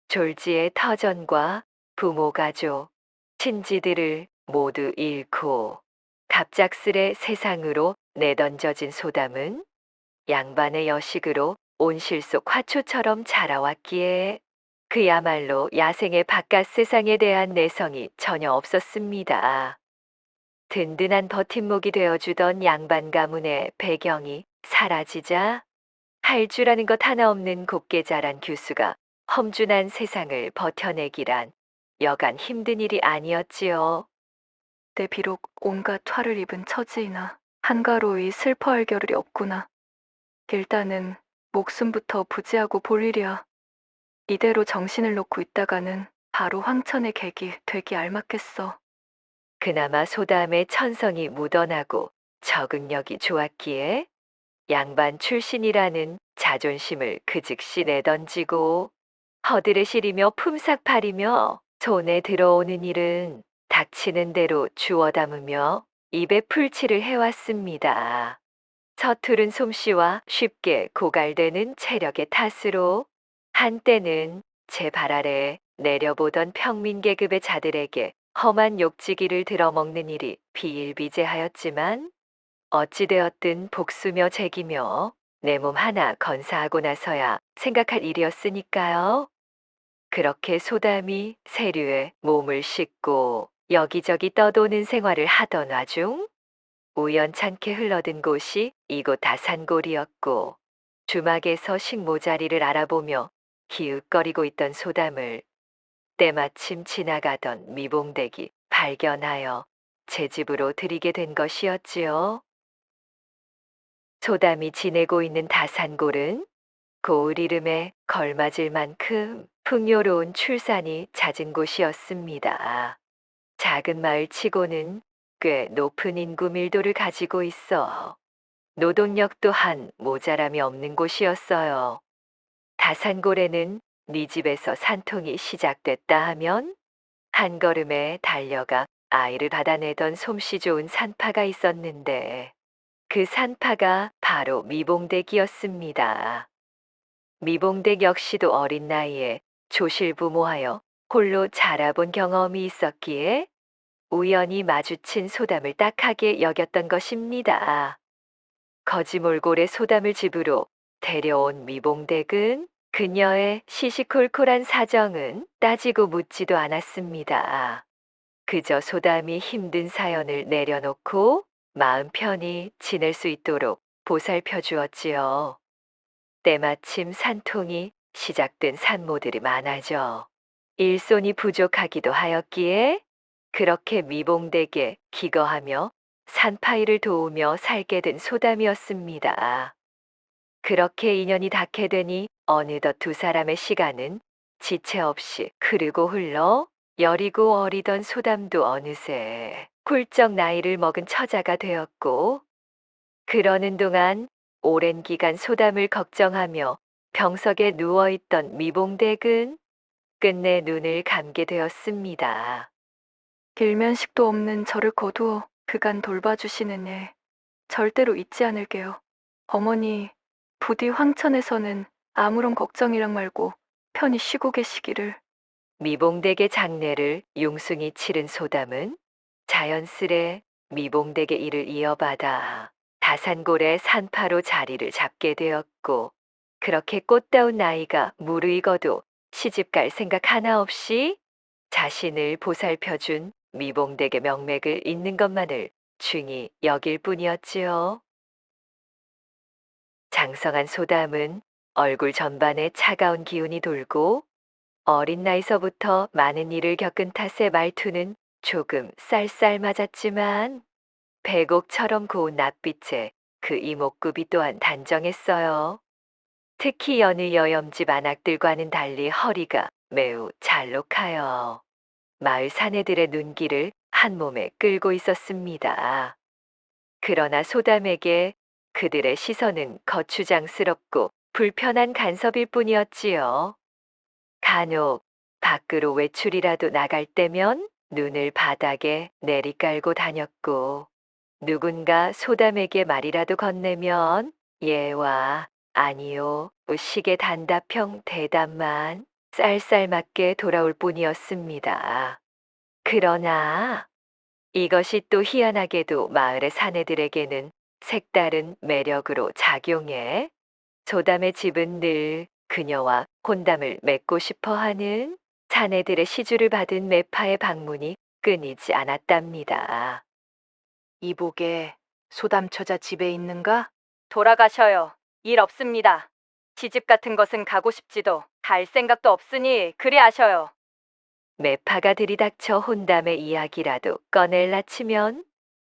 졸지의 터전과 부모 가족, 친지들을 모두 잃고 갑작스레 세상으로 내던져진 소담은 양반의 여식으로 온실 속 화초처럼 자라왔기에 그야말로 야생의 바깥 세상에 대한 내성이 전혀 없었습니다. 든든한 버팀목이 되어주던 양반 가문의 배경이 사라지자 할 줄 아는 것 하나 없는 곱게 자란 교수가 험준한 세상을 버텨내기란 여간 힘든 일이 아니었지요. 내 비록 온갖 화를 입은 처지이나 한가로이 슬퍼할 겨를이 없구나. 일단은 목숨부터 부지하고 볼 일이야. 이대로 정신을 놓고 있다가는 바로 황천의 객이 되기 알맞겠어. 그나마 소담의 천성이 묻어나고 적응력이 좋았기에 양반 출신이라는 자존심을 그 즉시 내던지고 허들에 시리며 품삯팔이며 손에 들어오는 일은 닥치는 대로 주워 담으며 입에 풀칠을 해왔습니다. 서투른 솜씨와 쉽게 고갈되는 체력의 탓으로 한때는 제 발 아래 내려보던 평민계급의 자들에게 험한 욕지기를 들어먹는 일이 비일비재하였지만 어찌되었든 복수며 제기며 내 몸 하나 건사하고 나서야 생각할 일이었으니까요. 그렇게 소담이 세류에 몸을 싣고 여기저기 떠도는 생활을 하던 와중 우연찮게 흘러든 곳이 이곳 다산골이었고 주막에서 식모자리를 알아보며 기웃거리고 있던 소담을 때마침 지나가던 미봉댁이 발견하여 제 집으로 들이게 된 것이었지요. 소담이 지내고 있는 다산골은 고을 이름에 걸맞을 만큼 풍요로운 출산이 잦은 곳이었습니다. 작은 마을치고는 꽤 높은 인구 밀도를 가지고 있어 노동력 또한 모자람이 없는 곳이었어요. 다산골에는 네 집에서 산통이 시작됐다 하면 한 걸음에 달려가 아이를 받아내던 솜씨 좋은 산파가 있었는데 그 산파가 바로 미봉댁이었습니다. 미봉댁 역시도 어린 나이에 조실부모하여 홀로 자라본 경험이 있었기에 우연히 마주친 소담을 딱하게 여겼던 것입니다. 거지몰골의 소담을 집으로 데려온 미봉댁은 그녀의 시시콜콜한 사정은 따지고 묻지도 않았습니다. 그저 소담이 힘든 사연을 내려놓고 마음 편히 지낼 수 있도록 보살펴 주었지요. 때마침 산통이 시작된 산모들이 많아져 일손이 부족하기도 하였기에 그렇게 미봉댁에 기거하며 산파일을 도우며 살게 된 소담이었습니다. 그렇게 인연이 닿게 되니 어느덧 두 사람의 시간은 지체 없이 흐르고 흘러 여리고 어리던 소담도 어느새 훌쩍 나이를 먹은 처자가 되었고 그러는 동안 오랜 기간 소담을 걱정하며 병석에 누워있던 미봉댁은 끝내 눈을 감게 되었습니다. 일면식도 없는 저를 거두어 그간 돌봐주시는 일 절대로 잊지 않을게요. 어머니, 부디 황천에서는 아무런 걱정이랑 말고 편히 쉬고 계시기를. 미봉댁의 장례를 융숭이 치른 소담은 자연스레 미봉댁의 일을 이어받아 다산골의 산파로 자리를 잡게 되었고 그렇게 꽃다운 나이가 무르익어도 시집갈 생각 하나 없이 자신을 보살펴준 미봉댁의 명맥을 잇는 것만을 중히 여길 뿐이었지요. 장성한 소담은 얼굴 전반에 차가운 기운이 돌고 어린 나이서부터 많은 일을 겪은 탓에 말투는 조금 쌀쌀맞았지만 백옥처럼 고운 낯빛에 그 이목구비 또한 단정했어요. 특히 여느 여염집 안악들과는 달리 허리가 매우 잘록하여 마을 사내들의 눈길을 한 몸에 끌고 있었습니다. 그러나 소담에게 그들의 시선은 거추장스럽고 불편한 간섭일 뿐이었지요. 간혹 밖으로 외출이라도 나갈 때면 눈을 바닥에 내리깔고 다녔고, 누군가 소담에게 말이라도 건네면 예와 아니요 식의 단답형 대답만 쌀쌀맞게 돌아올 뿐이었습니다. 그러나 이것이 또 희한하게도 마을의 사내들에게는 색다른 매력으로 작용해 소담의 집은 늘 그녀와 혼담을 맺고 싶어 하는 사내들의 시주를 받은 매파의 방문이 끊이지 않았답니다. 이보게, 소담 처자 집에 있는가? 돌아가셔요. 일 없습니다. 시집 같은 것은 가고 싶지도 갈 생각도 없으니 그리 하셔요. 매파가 들이닥쳐 혼담의 이야기라도 꺼낼라 치면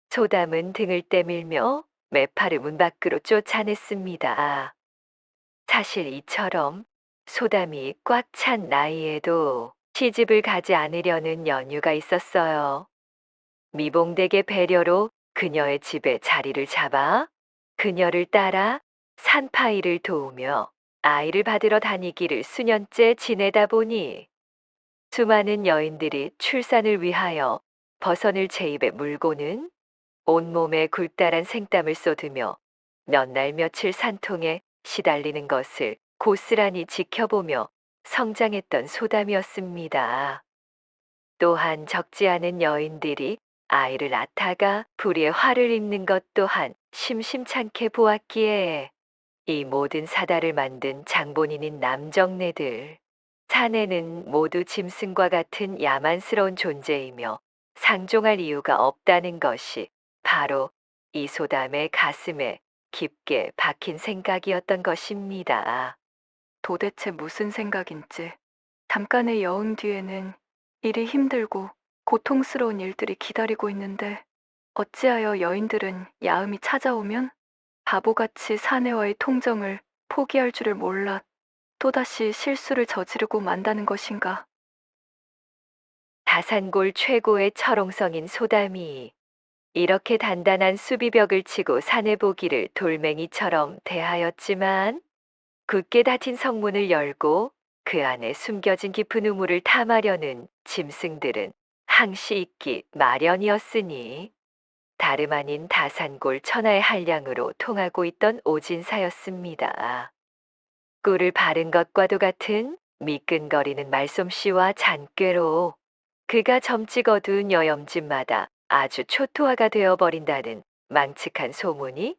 소담은 등을 때밀며 매파를 문 밖으로 쫓아냈습니다. 사실 이처럼 소담이 꽉 찬 나이에도 시집을 가지 않으려는 연유가 있었어요. 미봉댁의 배려로 그녀의 집에 자리를 잡아 그녀를 따라 산파일을 도우며 아이를 받으러 다니기를 수년째 지내다 보니 수많은 여인들이 출산을 위하여 버선을 제 입에 물고는 온몸에 굴다란 생땀을 쏟으며 몇 날 며칠 산통에 시달리는 것을 고스란히 지켜보며 성장했던 소담이었습니다. 또한 적지 않은 여인들이 아이를 낳다가 불의의 화를 입는 것 또한 심심찮게 보았기에 이 모든 사달을 만든 장본인인 남정네들, 사내는 모두 짐승과 같은 야만스러운 존재이며 상종할 이유가 없다는 것이 바로 이 소담의 가슴에 깊게 박힌 생각이었던 것입니다. 도대체 무슨 생각인지. 잠깐의 여흥 뒤에는 일이 힘들고 고통스러운 일들이 기다리고 있는데 어찌하여 여인들은 야음이 찾아오면 바보같이 사내와의 통정을 포기할 줄을 몰라 또다시 실수를 저지르고 만다는 것인가. 다산골 최고의 철옹성인 소담이 이렇게 단단한 수비벽을 치고 산에 보기를 돌멩이처럼 대하였지만 굳게 닫힌 성문을 열고 그 안에 숨겨진 깊은 우물을 탐하려는 짐승들은 항시 있기 마련이었으니 다름 아닌 다산골 천하의 한량으로 통하고 있던 오진사였습니다. 꿀을 바른 것과도 같은 미끈거리는 말솜씨와 잔꾀로 그가 점찍 어두운 여염집마다 아주 초토화가 되어버린다는 망측한 소문이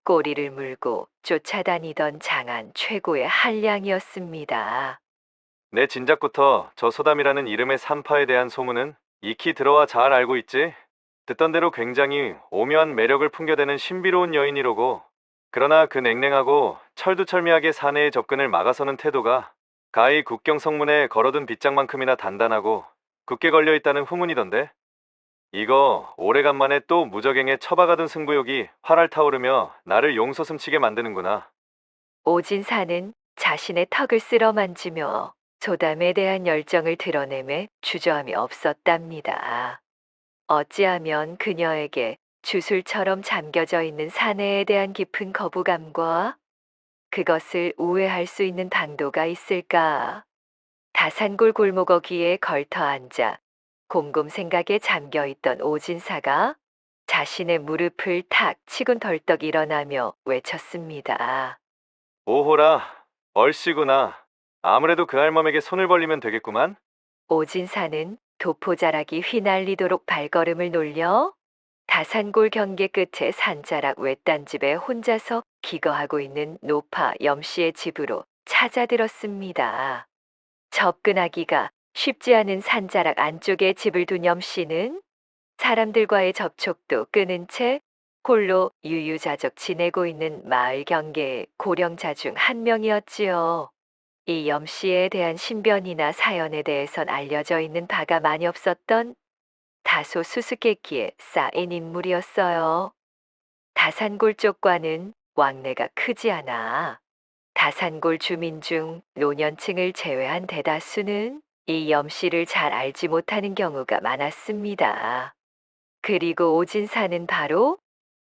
꼬리를 물고 쫓아다니던 장안 최고의 한량이었습니다. 내 진작부터 저 소담이라는 이름의 산파에 대한 소문은 익히 들어와 잘 알고 있지. 듣던 대로 굉장히 오묘한 매력을 풍겨대는 신비로운 여인이로고, 그러나 그 냉랭하고 철두철미하게 사내의 접근을 막아서는 태도가 가히 국경 성문에 걸어둔 빗장만큼이나 단단하고 굳게 걸려있다는 후문이던데. 이거 오래간만에 또 무적행에 처박아둔 승부욕이 활활 타오르며 나를 용솟음치게 만드는구나. 오진사는 자신의 턱을 쓸어 만지며 소담에 대한 열정을 드러내매 주저함이 없었답니다. 어찌하면 그녀에게 주술처럼 잠겨져 있는 사내에 대한 깊은 거부감과 그것을 우회할 수 있는 방도가 있을까? 다산골 골목어귀에 걸터 앉아 곰곰 생각에 잠겨있던 오진사가 자신의 무릎을 탁 치곤 덜떡 일어나며 외쳤습니다. 오호라, 얼씨구나. 아무래도 그 할멈에게 손을 벌리면 되겠구만. 오진사는 도포자락이 휘날리도록 발걸음을 놀려 다산골 경계 끝에 산자락 외딴집에 혼자서 기거하고 있는 노파 염씨의 집으로 찾아들었습니다. 접근하기가 쉽지 않은 산자락 안쪽에 집을 둔 염씨는 사람들과의 접촉도 끊은 채 홀로 유유자적 지내고 있는 마을 경계의 고령자 중 한 명이었지요. 이 염씨에 대한 신변이나 사연에 대해선 알려져 있는 바가 많이 없었던 다소 수수께끼에 쌓인 인물이었어요. 다산골 쪽과는 왕래가 크지 않아. 다산골 주민 중 노년층을 제외한 대다수는 이 염씨를 잘 알지 못하는 경우가 많았습니다. 그리고 오진사는 바로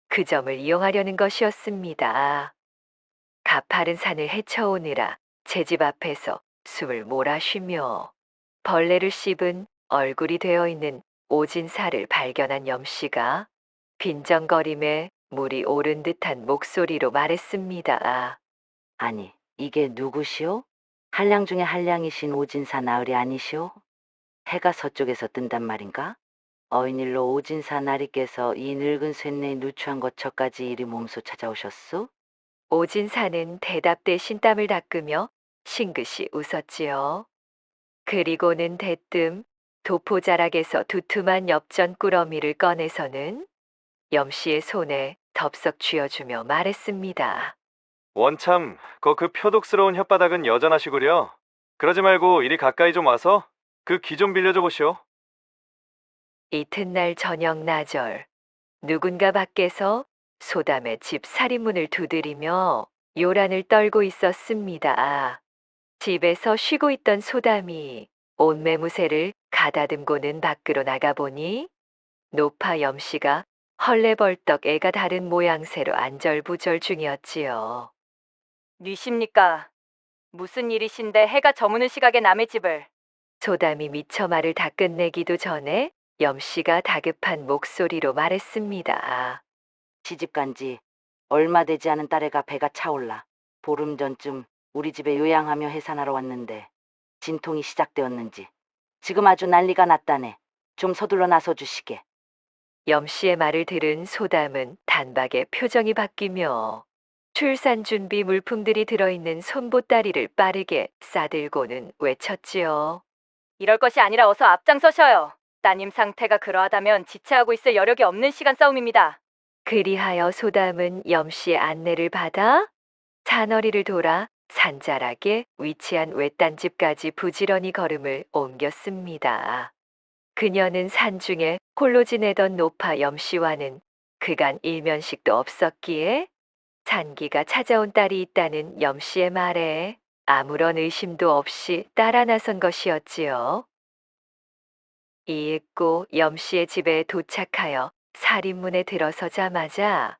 그 점을 이용하려는 것이었습니다. 가파른 산을 헤쳐오느라 제 집 앞에서 숨을 몰아쉬며 벌레를 씹은 얼굴이 되어 있는 오진사를 발견한 염씨가 빈정거림에 물이 오른 듯한 목소리로 말했습니다. 아니, 이게 누구시오? 한량 중에 한량이신 오진사 나으리 아니시오? 해가 서쪽에서 뜬단 말인가? 어인일로 오진사 나리께서 이 늙은 쇠뇌 누추한 거처까지 이리 몸소 찾아오셨소? 오진사는 대답 대신 땀을 닦으며 싱긋이 웃었지요. 그리고는 대뜸 도포자락에서 두툼한 엽전 꾸러미를 꺼내서는 염씨의 손에 덥석 쥐어주며 말했습니다. 원참, 그 표독스러운 혓바닥은 여전하시구려. 그러지 말고 이리 가까이 좀 와서 그 귀 좀 빌려줘 보시오. 이튿날 저녁 나절, 누군가 밖에서 소담의 집 살인문을 두드리며 요란을 떨고 있었습니다. 집에서 쉬고 있던 소담이 온 매무새를 가다듬고는 밖으로 나가보니 노파 염씨가 헐레벌떡 애가 다른 모양새로 안절부절 중이었지요. 뉘십니까? 무슨 일이신데 해가 저무는 시각에 남의 집을. 소담이 미처 말을 다 끝내기도 전에 염씨가 다급한 목소리로 말했습니다. 시집간 지 얼마 되지 않은 딸애가 배가 차올라 보름 전쯤 우리 집에 요양하며 해산하러 왔는데 진통이 시작되었는지 지금 아주 난리가 났다네. 좀 서둘러 나서 주시게. 염씨의 말을 들은 소담은 단박에 표정이 바뀌며 출산 준비 물품들이 들어있는 손보따리를 빠르게 싸들고는 외쳤지요. 이럴 것이 아니라 어서 앞장서셔요. 따님 상태가 그러하다면 지체하고 있을 여력이 없는 시간 싸움입니다. 그리하여 소담은 염씨의 안내를 받아 산허리를 돌아 산자락에 위치한 외딴집까지 부지런히 걸음을 옮겼습니다. 그녀는 산중에 홀로 지내던 노파 염씨와는 그간 일면식도 없었기에 산기가 찾아온 딸이 있다는 염씨의 말에 아무런 의심도 없이 따라 나선 것이었지요. 이윽고 염씨의 집에 도착하여 살인문에 들어서자마자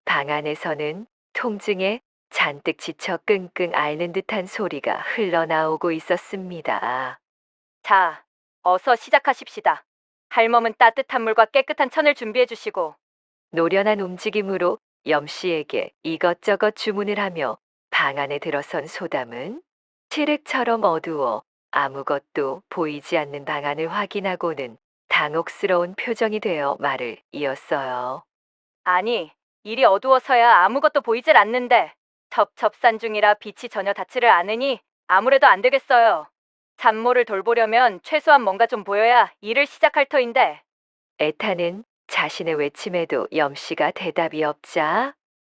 방 안에서는 통증에 잔뜩 지쳐 끙끙 앓는 듯한 소리가 흘러나오고 있었습니다. 자, 어서 시작하십시다. 할멈은 따뜻한 물과 깨끗한 천을 준비해 주시고. 노련한 움직임으로 염씨에게 이것저것 주문을 하며 방 안에 들어선 소담은 칠흑처럼 어두워 아무것도 보이지 않는 방 안을 확인하고는 당혹스러운 표정이 되어 말을 이었어요. 아니, 일이 어두워서야 아무것도 보이질 않는데 첩첩산 중이라 빛이 전혀 닿지를 않으니 아무래도 안 되겠어요. 산모를 돌보려면 최소한 뭔가 좀 보여야 일을 시작할 터인데. 애타는 자신의 외침에도 염씨가 대답이 없자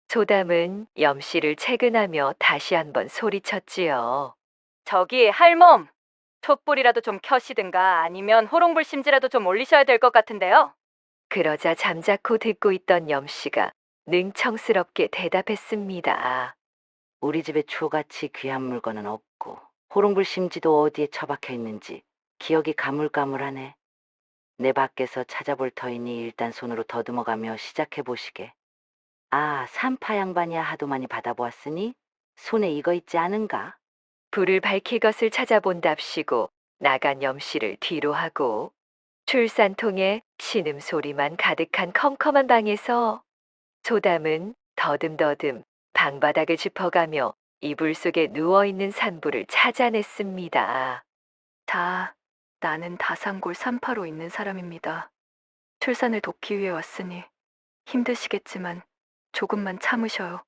소담은 염씨를 채근하며 다시 한번 소리쳤지요. 저기 할멈, 촛불이라도 좀 켜시든가 아니면 호롱불심지라도 좀 올리셔야 될 것 같은데요. 그러자 잠자코 듣고 있던 염씨가 능청스럽게 대답했습니다. 우리 집에 초같이 귀한 물건은 없고 호롱불심지도 어디에 처박혀 있는지 기억이 가물가물하네. 내 밖에서 찾아볼 터이니 일단 손으로 더듬어가며 시작해 보시게. 아, 산파 양반이야 하도 많이 받아보았으니 손에 이거 있지 않은가? 불을 밝힐 것을 찾아본답시고 나간 염씨를 뒤로 하고 출산통에 신음소리만 가득한 컴컴한 방에서 소담은 더듬더듬 방바닥을 짚어가며 이불 속에 누워있는 산부를 찾아냈습니다. 나는 다산골 산파로 있는 사람입니다. 출산을 돕기 위해 왔으니 힘드시겠지만 조금만 참으셔요.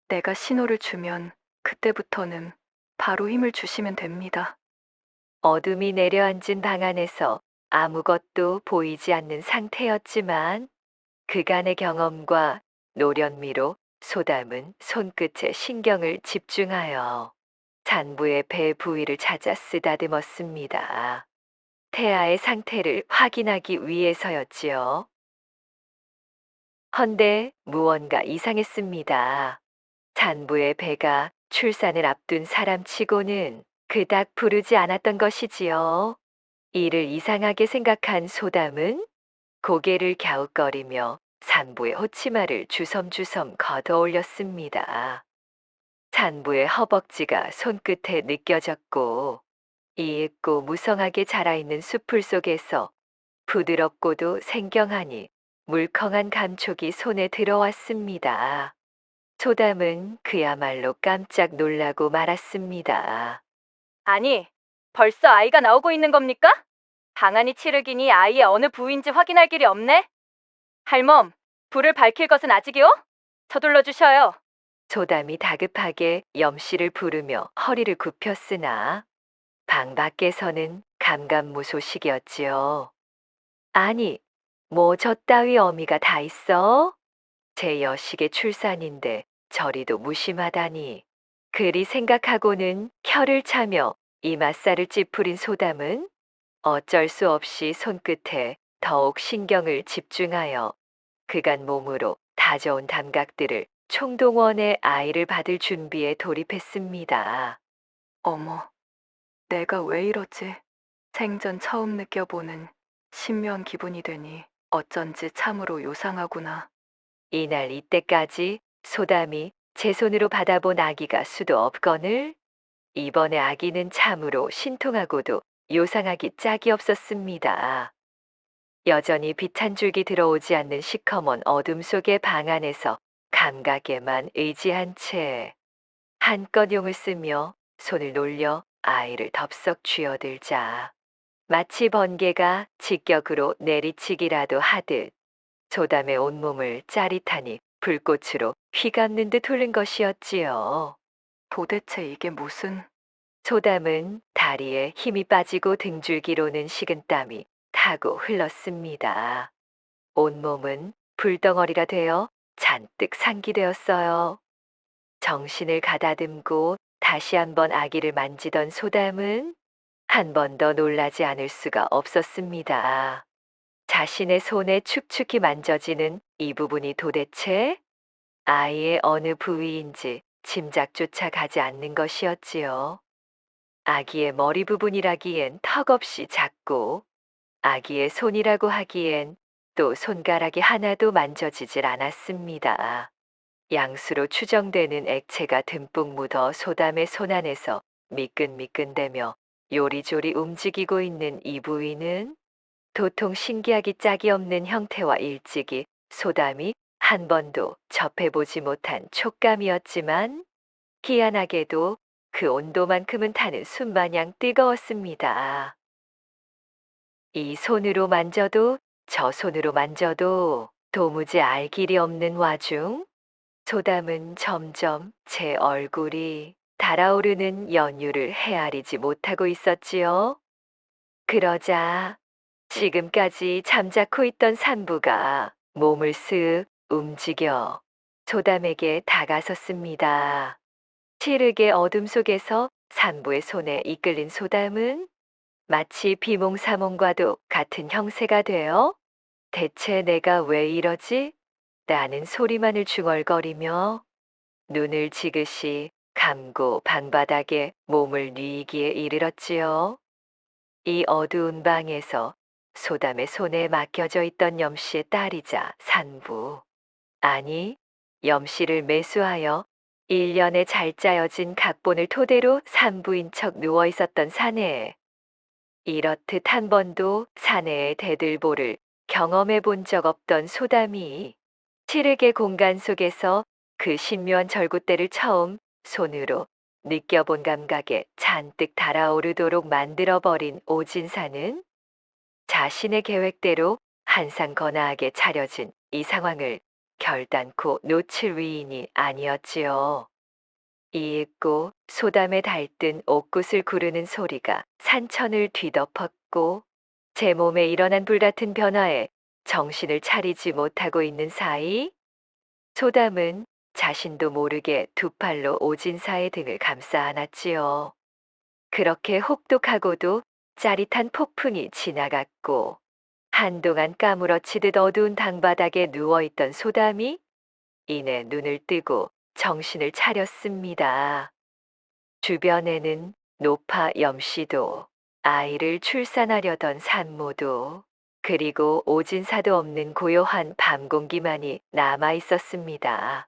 내가 신호를 주면 그때부터는 바로 힘을 주시면 됩니다. 어둠이 내려앉은 방 안에서 아무것도 보이지 않는 상태였지만 그간의 경험과 노련미로 소담은 손끝에 신경을 집중하여 산부의 배 부위를 찾아 쓰다듬었습니다. 태아의 상태를 확인하기 위해서였지요. 헌데 무언가 이상했습니다. 산부의 배가 출산을 앞둔 사람치고는 그닥 부르지 않았던 것이지요. 이를 이상하게 생각한 소담은 고개를 갸웃거리며 산부의 호치마를 주섬주섬 걷어 올렸습니다. 산부의 허벅지가 손끝에 느껴졌고 이윽고 무성하게 자라있는 숲을 속에서 부드럽고도 생경하니 물컹한 감촉이 손에 들어왔습니다. 소담은 그야말로 깜짝 놀라고 말았습니다. 아니, 벌써 아이가 나오고 있는 겁니까? 방안이 칠흑이니 아이의 어느 부위인지 확인할 길이 없네. 할멈, 불을 밝힐 것은 아직이요? 서둘러 주셔요. 소담이 다급하게 염씨를 부르며 허리를 굽혔으나 방 밖에서는 감감무소식이었지요. 아니, 뭐 저 따위 어미가 다 있어? 제 여식의 출산인데 저리도 무심하다니. 그리 생각하고는 혀를 차며 이맛살을 찌푸린 소담은 어쩔 수 없이 손끝에 더욱 신경을 집중하여 그간 몸으로 다져온 감각들을 총동원해 아이를 받을 준비에 돌입했습니다. 어머, 내가 왜 이러지? 생전 처음 느껴보는 신묘한 기분이 되니 어쩐지 참으로 요상하구나. 이날 이때까지 소담이 제 손으로 받아본 아기가 수도 없거늘 이번에 아기는 참으로 신통하고도 요상하기 짝이 없었습니다. 여전히 빛 한 줄기 들어오지 않는 시커먼 어둠 속의 방 안에서 감각에만 의지한 채 한껏 용을 쓰며 손을 놀려 아이를 덥석 쥐어들자 마치 번개가 직격으로 내리치기라도 하듯 소담의 온몸을 짜릿하니 불꽃으로 휘감는 듯 흐른 것이었지요. 도대체 이게 무슨... 소담은 다리에 힘이 빠지고 등줄기로는 식은땀이 타고 흘렀습니다. 온몸은 불덩어리가 되어 잔뜩 상기되었어요. 정신을 가다듬고 다시 한번 아기를 만지던 소담은 한 번 더 놀라지 않을 수가 없었습니다. 자신의 손에 축축히 만져지는 이 부분이 도대체 아이의 어느 부위인지 짐작조차 가지 않는 것이었지요. 아기의 머리 부분이라기엔 턱없이 작고 아기의 손이라고 하기엔 또 손가락이 하나도 만져지질 않았습니다. 양수로 추정되는 액체가 듬뿍 묻어 소담의 손 안에서 미끈미끈대며 요리조리 움직이고 있는 이 부위는 도통 신기하기 짝이 없는 형태와 일찍이 소담이 한 번도 접해보지 못한 촉감이었지만 희한하게도 그 온도만큼은 타는 숨마냥 뜨거웠습니다. 이 손으로 만져도 저 손으로 만져도 도무지 알 길이 없는 와중 소담은 점점 제 얼굴이 달아오르는 연유를 헤아리지 못하고 있었지요. 그러자 지금까지 잠자코 있던 산부가 몸을 쓱 움직여 소담에게 다가섰습니다. 칠흑의 어둠 속에서 산부의 손에 이끌린 소담은 마치 비몽사몽과도 같은 형세가 되어 대체 내가 왜 이러지? 라는 소리만을 중얼거리며 눈을 지그시 감고 방바닥에 몸을 뉘기에 이르렀지요. 이 어두운 방에서 소담의 손에 맡겨져 있던 염씨의 딸이자 산부. 아니, 염씨를 매수하여 1년에 잘 짜여진 각본을 토대로 산부인 척 누워 있었던 사내에 이렇듯 한 번도 사내의 대들보를 경험해 본 적 없던 소담이 칠흑의 공간 속에서 그 신묘한 절구대를 처음 손으로 느껴본 감각에 잔뜩 달아오르도록 만들어버린 오진사는 자신의 계획대로 한상건아하게 차려진 이 상황을 결단코 놓칠 위인이 아니었지요. 이윽고 소담에 달뜬 옥굿을 구르는 소리가 산천을 뒤덮었고 제 몸에 일어난 불같은 변화에 정신을 차리지 못하고 있는 사이 소담은 자신도 모르게 두 팔로 오진사의 등을 감싸 안았지요. 그렇게 혹독하고도 짜릿한 폭풍이 지나갔고 한동안 까무러치듯 어두운 방바닥에 누워있던 소담이 이내 눈을 뜨고 정신을 차렸습니다. 주변에는 노파 염씨도, 아이를 출산하려던 산모도, 그리고 오진사도 없는 고요한 밤 공기만이 남아 있었습니다.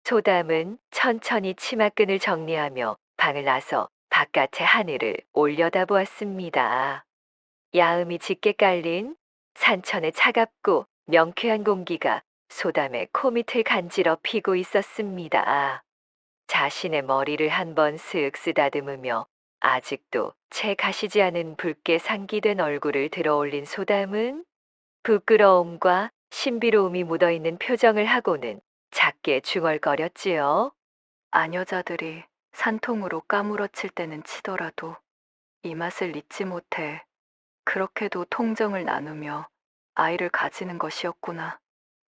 소담은 천천히 치마끈을 정리하며 방을 나서 바깥의 하늘을 올려다보았습니다. 야음이 짙게 깔린 산천의 차갑고 명쾌한 공기가 소담의 코밑을 간지러 피고 있었습니다. 자신의 머리를 한번 슥 쓰다듬으며 아직도 채 가시지 않은 붉게 상기된 얼굴을 들어올린 소담은 부끄러움과 신비로움이 묻어있는 표정을 하고는 작게 중얼거렸지요. 아녀자들이 산통으로 까무러칠 때는 치더라도 이 맛을 잊지 못해 그렇게도 통정을 나누며 아이를 가지는 것이었구나.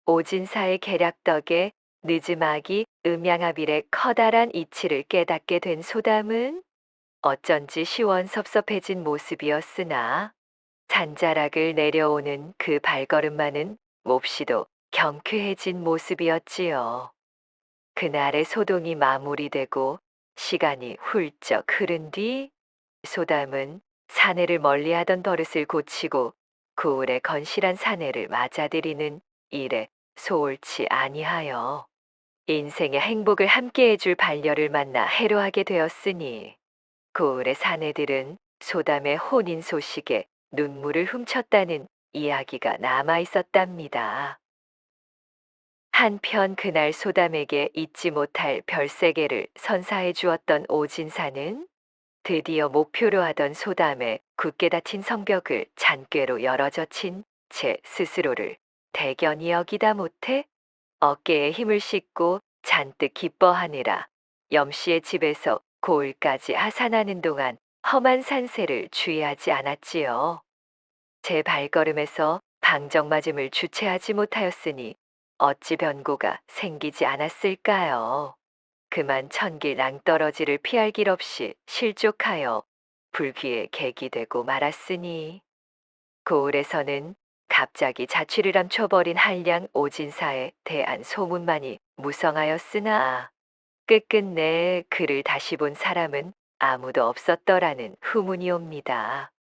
오진사의 계략 덕에 느즈막이 음양아빌의 커다란 이치를 깨닫게 된 소담은 어쩐지 시원섭섭해진 모습이었으나 잔자락을 내려오는 그 발걸음만은 몹시도 경쾌해진 모습이었지요. 그날의 소동이 마무리되고 시간이 훌쩍 흐른 뒤 소담은 사내를 멀리하던 버릇을 고치고 고을의 건실한 사내를 맞아들이는 일에 소홀치 아니하여 인생의 행복을 함께 해줄 반려를 만나 해로하게 되었으니 고을의 사내들은 소담의 혼인 소식에 눈물을 훔쳤다는 이야기가 남아 있었답니다. 한편 그날 소담에게 잊지 못할 별세계를 선사해 주었던 오진사는 드디어 목표로 하던 소담의 굳게 닫힌 성벽을 잔꾀로 열어젖힌 제 스스로를 대견히 여기다 못해 어깨에 힘을 싣고 잔뜩 기뻐하느라 염씨의 집에서 고을까지 하산하는 동안 험한 산세를 주의하지 않았지요. 제 발걸음에서 방정맞음을 주체하지 못하였으니 어찌 변고가 생기지 않았을까요? 그만 천길 낭떠러지를 피할 길 없이 실족하여 불귀에 객이 되고 말았으니 고을에서는 갑자기 자취를 감춰버린 한량 오진사에 대한 소문만이 무성하였으나 끝끝내 그를 다시 본 사람은 아무도 없었더라는 후문이 옵니다.